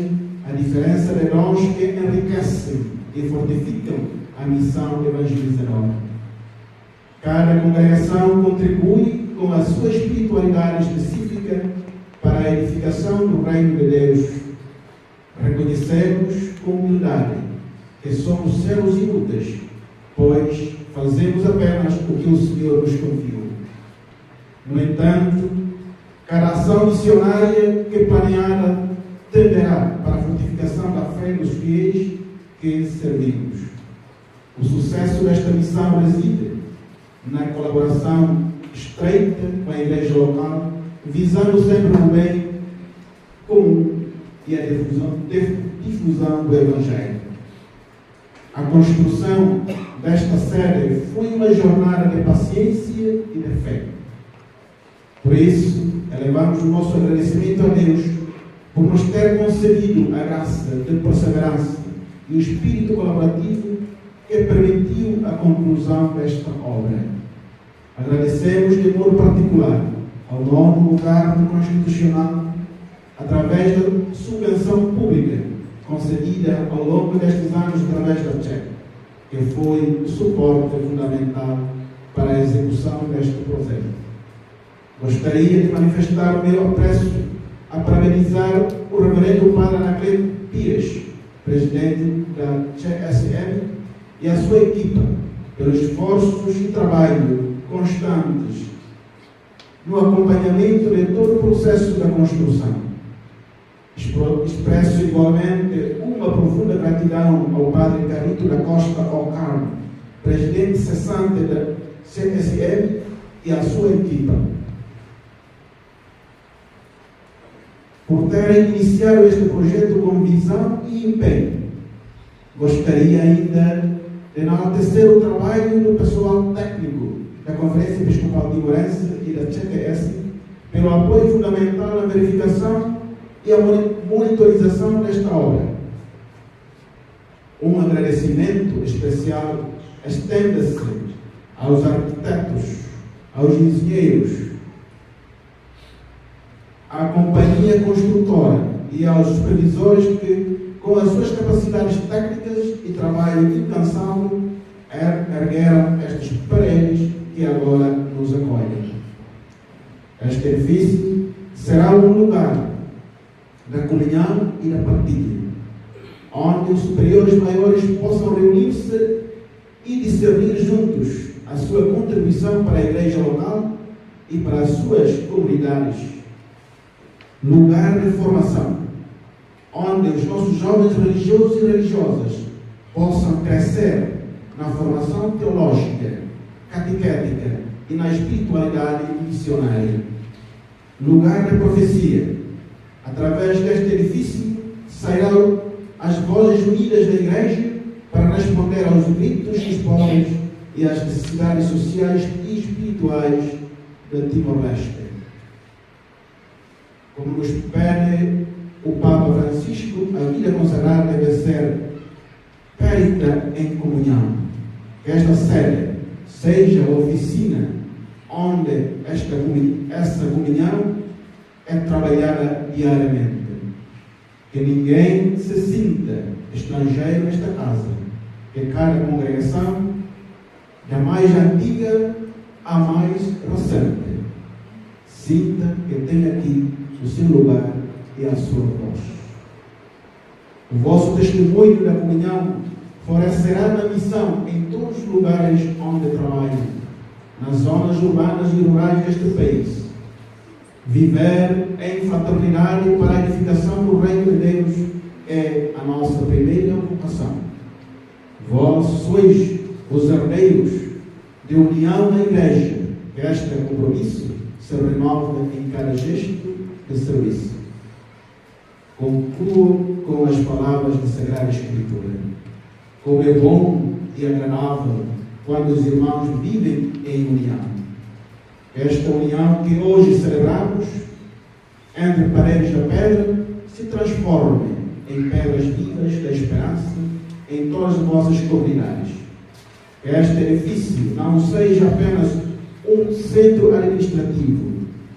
a diferença de dons que enriquecem e fortificam a missão evangelizadora. Cada congregação contribui com a sua espiritualidade específica para a edificação do reino de Deus. Reconhecemos com humildade que somos servos inúteis, pois fazemos apenas o que o Senhor nos confiou. No entanto, cada ação missionária que planeada tenderá para a fortificação da fé dos fiéis que servimos. O sucesso desta missão reside na colaboração estreita com a igreja local, visando sempre o bem comum e a difusão do Evangelho. A construção desta sede foi uma jornada de paciência e de fé. Por isso, elevamos o nosso agradecimento a Deus por nos ter concedido a graça de perseverança e o espírito colaborativo que permitiu a conclusão desta obra. Agradecemos de modo particular ao novo governo constitucional, através da subvenção pública concedida ao longo destes anos através da CHEC, que foi o suporte fundamental para a execução deste projeto. Gostaria de manifestar o meu apreço a parabenizar o reverendo Padre Anacleto Pires, presidente da CHSM, e a sua equipa, pelos esforços e trabalho constantes no acompanhamento de todo o processo da construção. Expresso igualmente uma profunda gratidão ao Padre Carito da Costa Ocarmo, presidente cessante da CSM, e à sua equipa, por terem iniciado este projeto com visão e empenho. Gostaria ainda de enaltecer o trabalho do pessoal técnico da Conferência Episcopal Timorense e da CHS pelo apoio fundamental na verificação e a monitorização desta obra. Um agradecimento especial estende-se aos arquitetos, aos engenheiros, à companhia construtora e aos supervisores que, com as suas capacidades técnicas e trabalho incansável, ergueram estas paredes que agora nos acolhem. Este edifício será um lugar da comunhão e da partilha, onde os superiores maiores possam reunir-se e discernir juntos a sua contribuição para a igreja local e para as suas comunidades. Lugar de formação, onde os nossos jovens religiosos e religiosas possam crescer na formação teológica, catequética e na espiritualidade missionária. Lugar de profecia. Através deste edifício sairão as vozes unidas da Igreja para responder aos gritos dos povos e às necessidades sociais e espirituais de Timor-Leste. Como nos pede o Papa Francisco, a vida consagrada deve ser périta em comunhão. Que esta sede seja a oficina onde essa comunhão é trabalhada diariamente. Que ninguém se sinta estrangeiro nesta casa. Que cada congregação, da mais antiga à mais recente, sinta que tem aqui o seu lugar e a sua voz. O vosso testemunho da comunhão florescerá na missão em todos os lugares onde trabalham, nas zonas urbanas e rurais deste país. Viver em fraternidade para a edificação do Reino de Deus é a nossa primeira vocação. Vós sois os herdeiros de união na Igreja, que este compromisso se renova em cada gesto de serviço. Concluo com as palavras da Sagrada Escritura. Como é bom e agradável quando os irmãos vivem em união. Esta união que hoje celebramos entre paredes da pedra se transforme em pedras vivas da esperança em todas as vossas comunidades. Que este edifício não seja apenas um centro administrativo,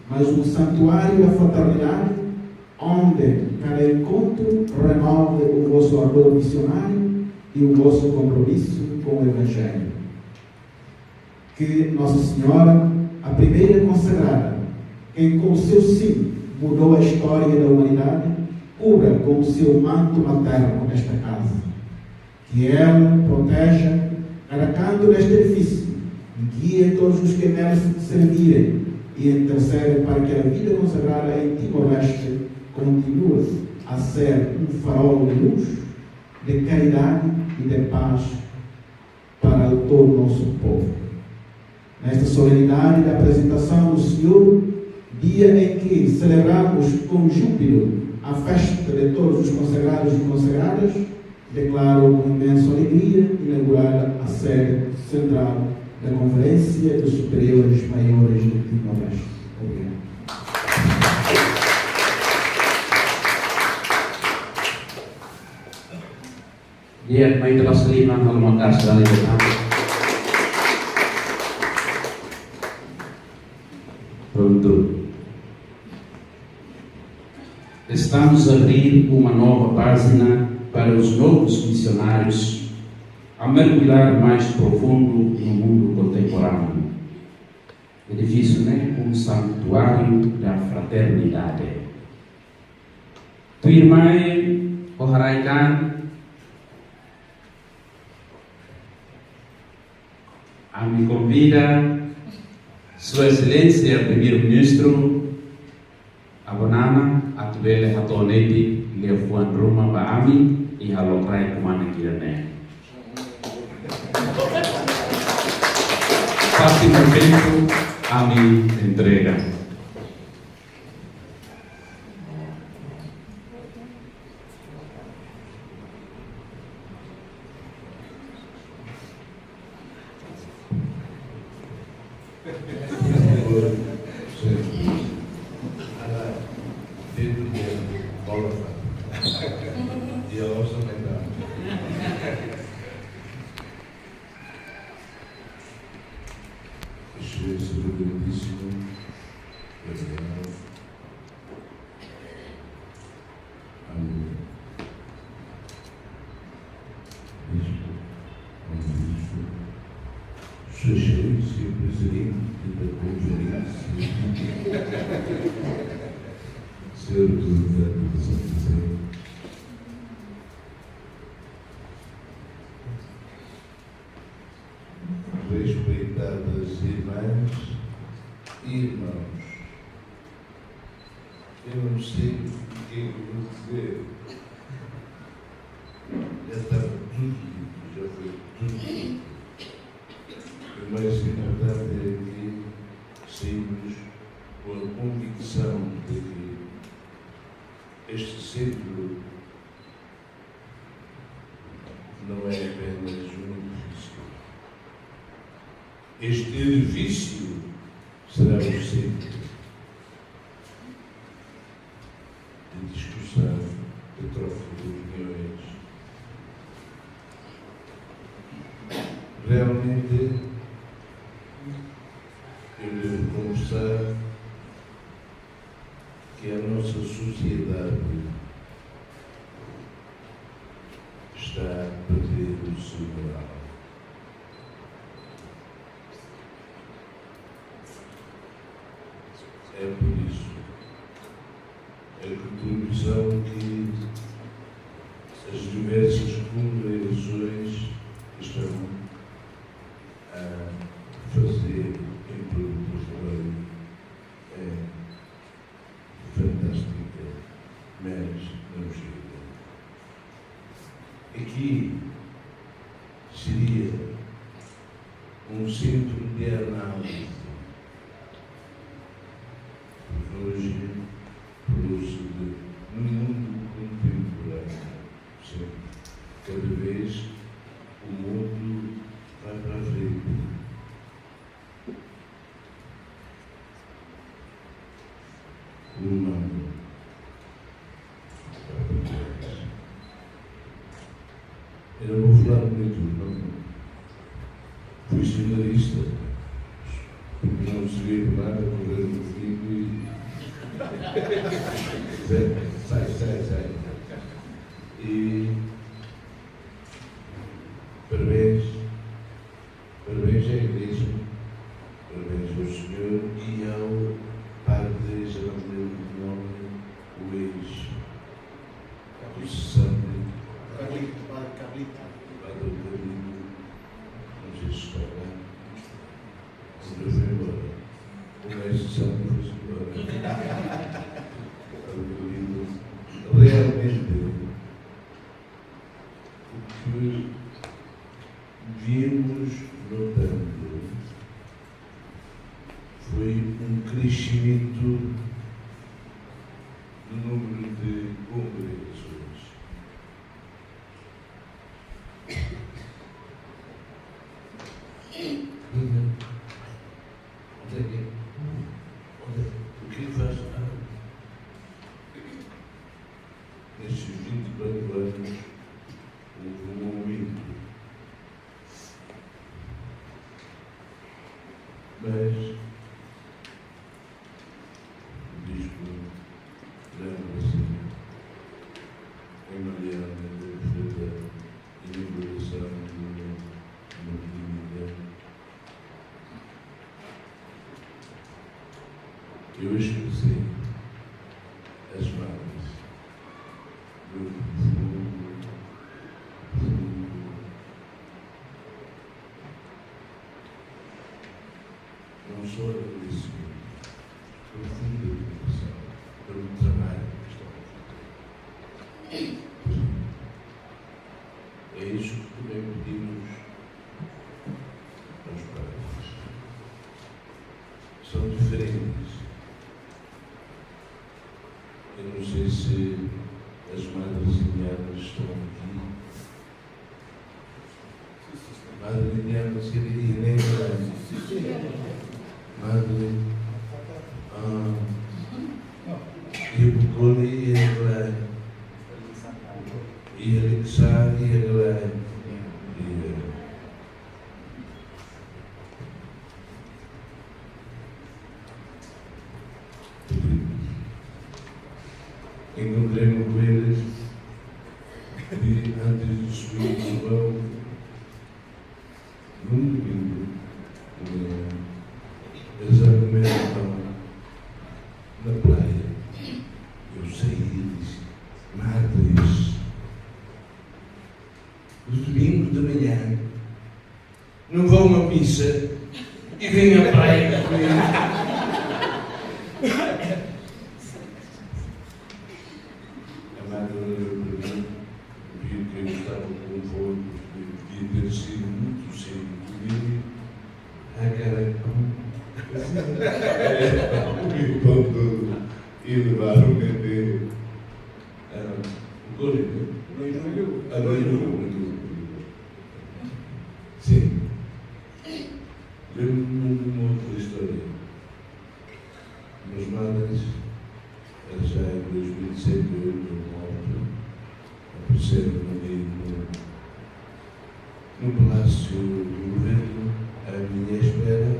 mas um santuário da fraternidade, onde cada encontro renove o vosso ardor missionário e o vosso compromisso com o Evangelho. Que Nossa Senhora, a primeira consagrada, quem com o seu sim mudou a história da humanidade, cubra com o seu manto materno nesta casa. Que ela proteja cada canto deste edifício, guie todos os que nela servirem e intercede para que a vida consagrada em Timor-Leste continue a ser um farol de luz, de caridade e de paz para todo o nosso povo. Nesta solenidade da apresentação do Senhor, dia em que celebramos com júbilo a festa de todos os consagrados e consagradas, declaro com imensa alegria inaugurar a sede central da Conferência dos Superiores Maiores de Timor-Leste. Obrigado. Dia may telah selima kalau makas sekali Pronto. Estamos a abrir uma nova página para os novos missionários a mergulhar mais profundo no mundo contemporâneo. Edifício, né? Um santuário da fraternidade. Tu irmã, Oharaikan, a me convida Sua Excelência Primeiro-Ministro Abonama Atubele Hatoneti Lefuan Roma Baami e Halokrai Kumana Kirane. Fácil momento a me entrega. Sua Excelência Presidente da Conferência, Senhor Presidente de São José, respeitadas irmãs e irmãos, eu não sei o que eu vou dizer. já estava tudo dito, já foi tudo dito. O mais importante é que saímos com a convicção de que este centro não é apenas um edifício. Este edifício será o centro de discussão, de troca de opiniões. Realmente, eu devo confessar que a nossa sociedade está a perder o seu moral. É por isso a contribuição que as diversas congregações estão a fazer em produtos de lei é fantástica, mas não chega. Aqui seria um centro de análise. Hoje, no mundo contemporâneo, sempre, cada vez o mundo vai para a frente. O humano vai para trás. Eu não vou falar muito, não. Fui jornalista, porque não servi por nada, correr no fim e. Sai. E parabéns à Igreja, parabéns ao Senhor e ao Padre Geraldo de Nome, o ex-processante Padre Carlito, não sei se está bem, se não foi embora, o ex-processante foi-se embora. Realmente, o que vimos notando foi um crescimento do número de congregações. O que faz? Nestes 24 anos, houve um aumento. Mas, o bispo lembra-se, em Mariana, da inauguração de uma clínica. Eu esqueci as mãos. Não só agradecimento, profunda dedicação pelo trabalho que estão a fazer. É isso que também pedimos aos pais. São diferentes. Eu não sei se as madres Lilianas estão aqui. Madre Liliana seria Helena. Madre Ibucone e Helena. E Alexar e Helena. Encontrei-me com eles e antes de subir no vão, num domingo, eles argumentavam na praia. Eu saí e disse: madres, os domingos de manhã não vão a uma missa e vêm à praia comigo. A madre olhou para mim, viu que eu estava com e levaram até o Correio. Sim. Lembro-me de uma outra história. Meus madres, já em 2007, eu morto, apareceram ali no Palácio do Governo, à minha espera.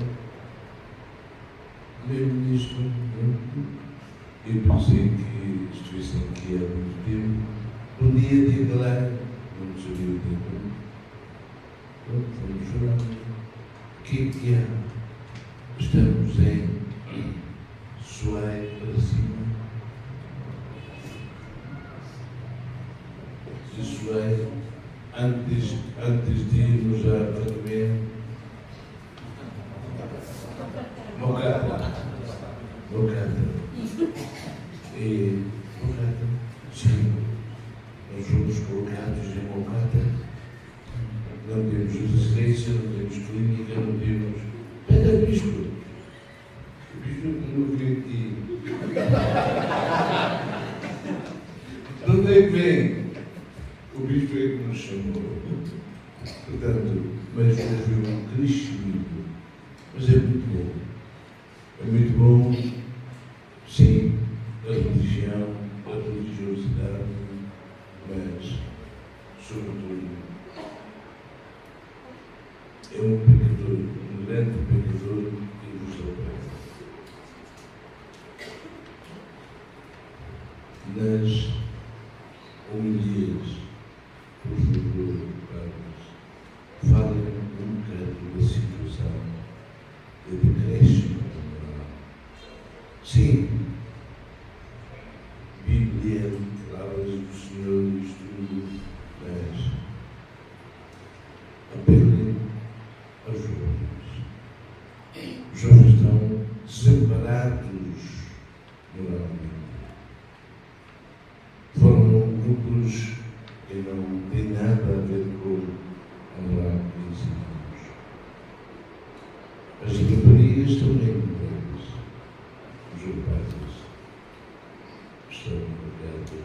Lembro-me disto, eu pensei que estivessem aqui há muito tempo. Um dia de lá, não sabia o tempo. Vamos lá. O que há? Estamos em Suai para cima. De Suai, antes de irmos a apartamento. Mocata. E Mocata, sim. Nós fomos colocados em Mocata. Não temos residência, não temos clínica, não temos. Pede bispo. O bispo não vem aqui. De onde é que vem? O bispo é que nos chamou. Portanto, mas houve um crescimento. Mas é muito bom. É muito bom, sim, a religião, a religiosidade, mas, sobretudo, é um pecador, um grande pecador que vos salva. Nas homilias, por favor, padres, falem um bocado da situação de decréscimo moral. Sim, Bíblia, palavras do Senhor, estudo, mas apelem aos jovens. Os jovens estão separados moralmente. Formam grupos que não têm nada a ver com a moral que ensinamos. As raparigas também mudadas. Os rapazes estão no mercado que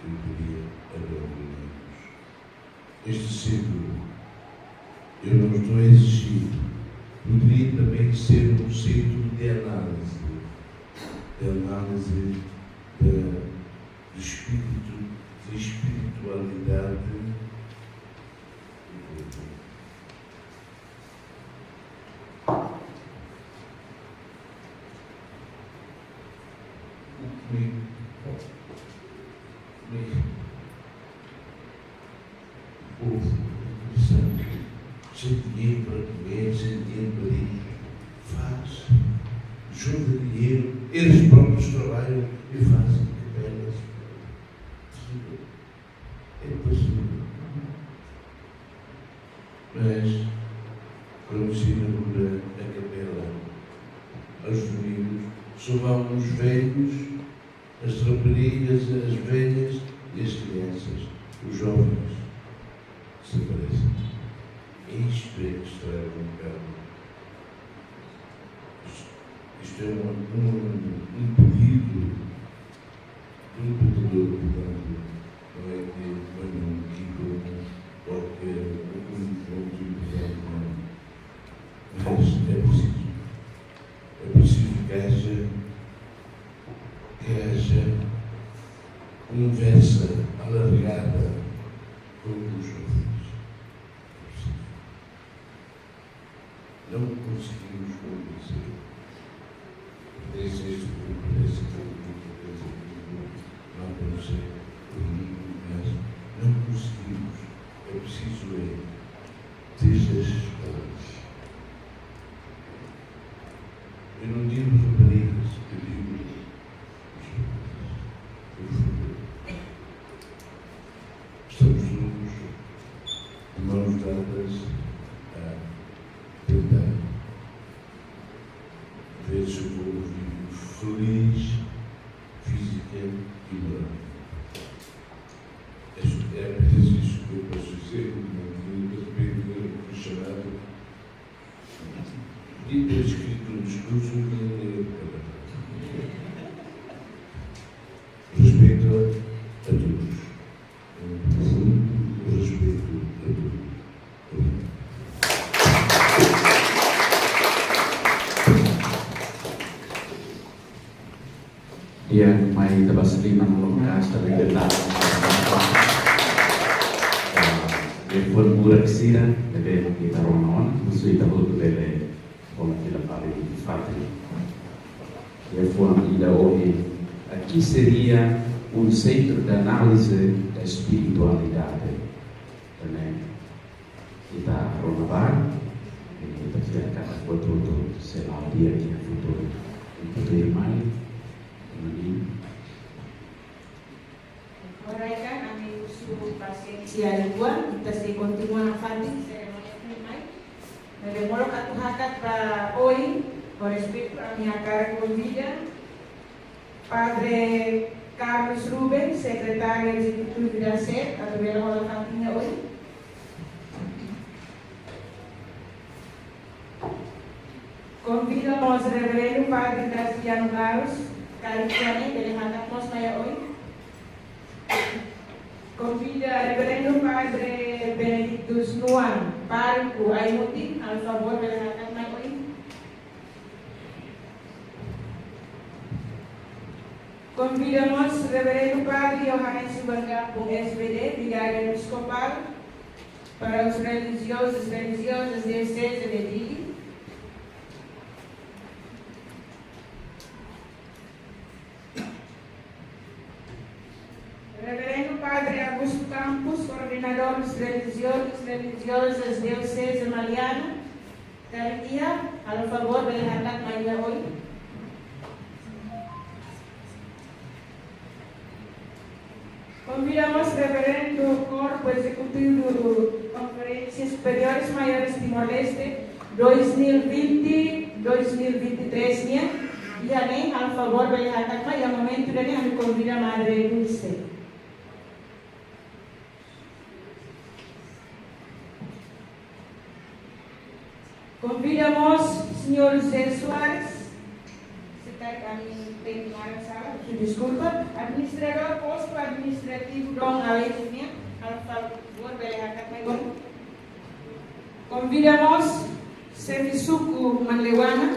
eu diria abandonados. Este século, eu não estou a exigir, poderia também ser um centro de análise do espírito, de espiritualidade. O povo interessante, sem dinheiro para comer, sem dinheiro para ir, faz, junta dinheiro, eles próprios trabalham e fazem capelas. É possível. Mas, quando se inaugura a capela, aos domingos, só vão os velhos, as raparigas, as velhas e as crianças, os jovens, desaparecem. Isto é que estraga um bocado. Isto é um pedido de um pecador, portanto, não é que venham aqui com qualquer ponto importante, não. Mas é preciso que haja uma conversa alargada com os jovens. Não conseguimos convencer. Esse não conhecer mas não conseguimos. É preciso desde as escolas. Eu não digo raparigas, eu digo os jovens. Estamos todos de mãos dadas a tentar ver se o povo vive feliz, física e moral. É apenas isso que eu posso dizer, não fui chamado de ter escrito um discurso e não ler. Dia may tabas lima ng lukas na nagdala. Pun murag sila, deve kita ronon, gusto itabuto deve come che la pare di fatti. E fuori da oggi, aqui seria un centro di analisi da spiritualità. Também kita renovar e kita cercar a futuro, sei lá, o dia que é futuro. E poder mais, Oraikan kami usul pasiencia lingua, kita se continua a fazer cerimônia primária. Demoro que tu hakat para hoje, por respeito a minha cara convida, Padre Carlos Rubens, secretário executivo da SED, a ver a fatinha hoje. Convidamos o reverendo Padre Graciano Carlos, Caristiane, que ele hakat nos maya hoje. Convida o reverendo Padre Benedictus Nuan, pároco Aimuti, al favor de la Catma hoy. Convidamos o reverendo Padre Johannes Subarga, com SBD, vigário episcopal, para os religiosos diocese de Dili. Reverendo Padre Augusto Campos, coordenador dos religiosos diocese Mariana, Caritia, a favor de la Maria hoy. Convidamos o reverendo Corpo Executivo do Conferências Superiores Maiores Timor-Leste 2020-2023, e também a favor de la Maria, momento de me convida a Madre Dulce. Convidamos o senhor José Soares, desculpa, administrador posto administrativo Dom Alexia, ao favor de la. Convidamos Serviçuco Manlewana,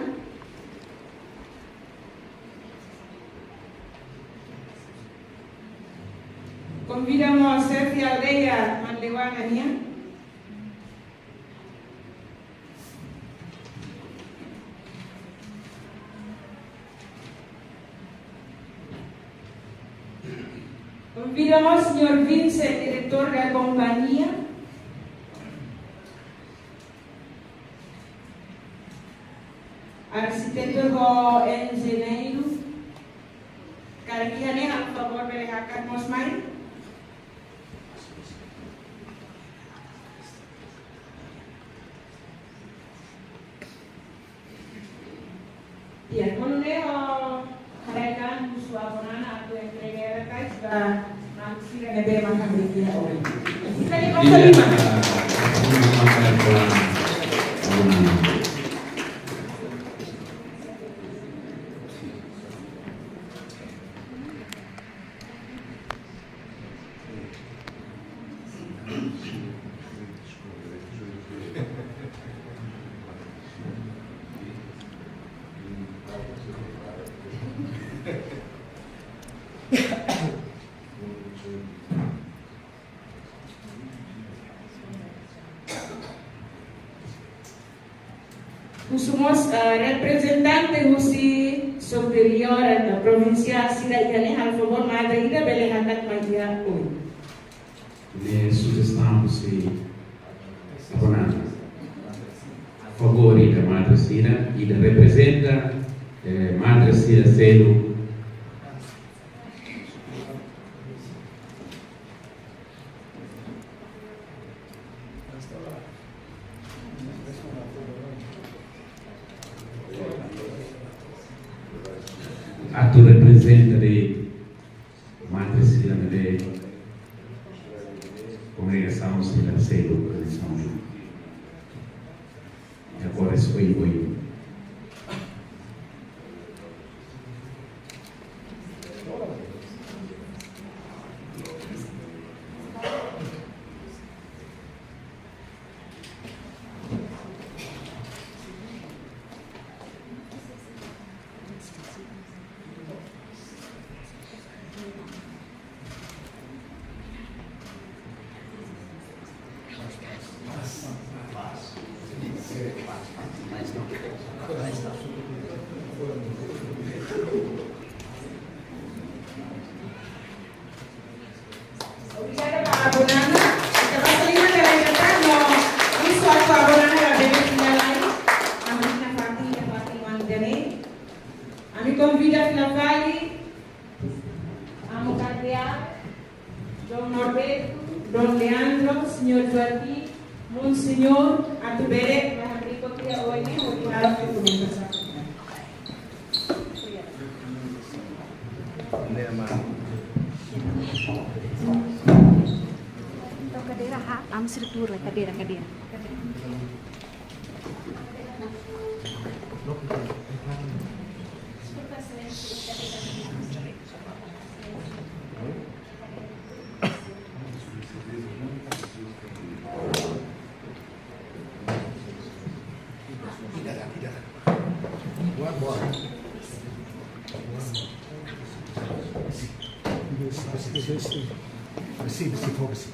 convidamos Serfi Aldeia Manlewana, convidamos o Sr. Vincent, diretor da companhia. Arquiteto do engenheiro. Cariquiane, a favor de Hakan Mosmai. Ya, menurut mereka suasana atau yang kira-kira sudah masih ada makan begini orang. Kita di komisi 5. Somos representantes Husi superior da província Siraicane, a favor Madre da Belehatak Magia hoje. Le sugestamos se a favore da Madre Sira e da representa Madre Sira sendo atto representa de Madre Sira de congregação Sira sendo e agora isso foi Real, Don Norberto, Don Leandro, Senhor Joaquim, Monsenhor, Atubere, Mahamriko Tia Oine, Original Documentação. Então, cadeira, vamos estrutura, cadeira. Sim, foca-se.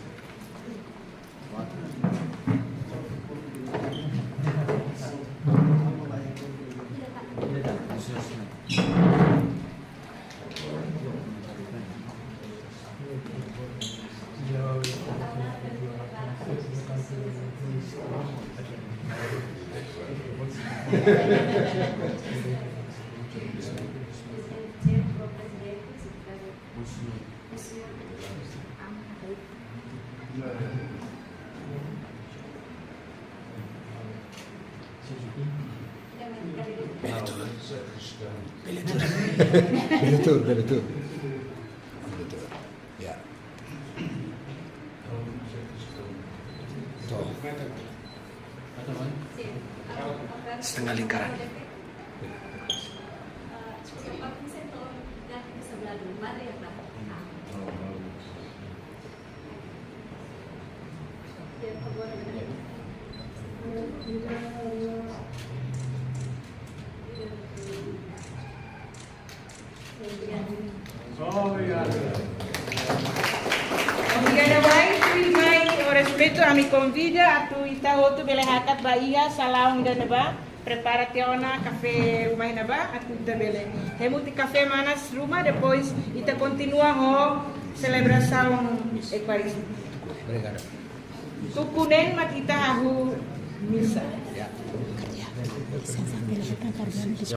Beletur. Ya. Setengah lingkaran. Obrigada, vai. O respeito a me convida a tu ita outro belehakat Bahia, salam da neba, prepara-te ona café rumah neba, a tu ita bele. Temos café manas rumah, depois ita continua a celebração Eucaristia. Obrigado. Tu kunen mak ita ahu misa.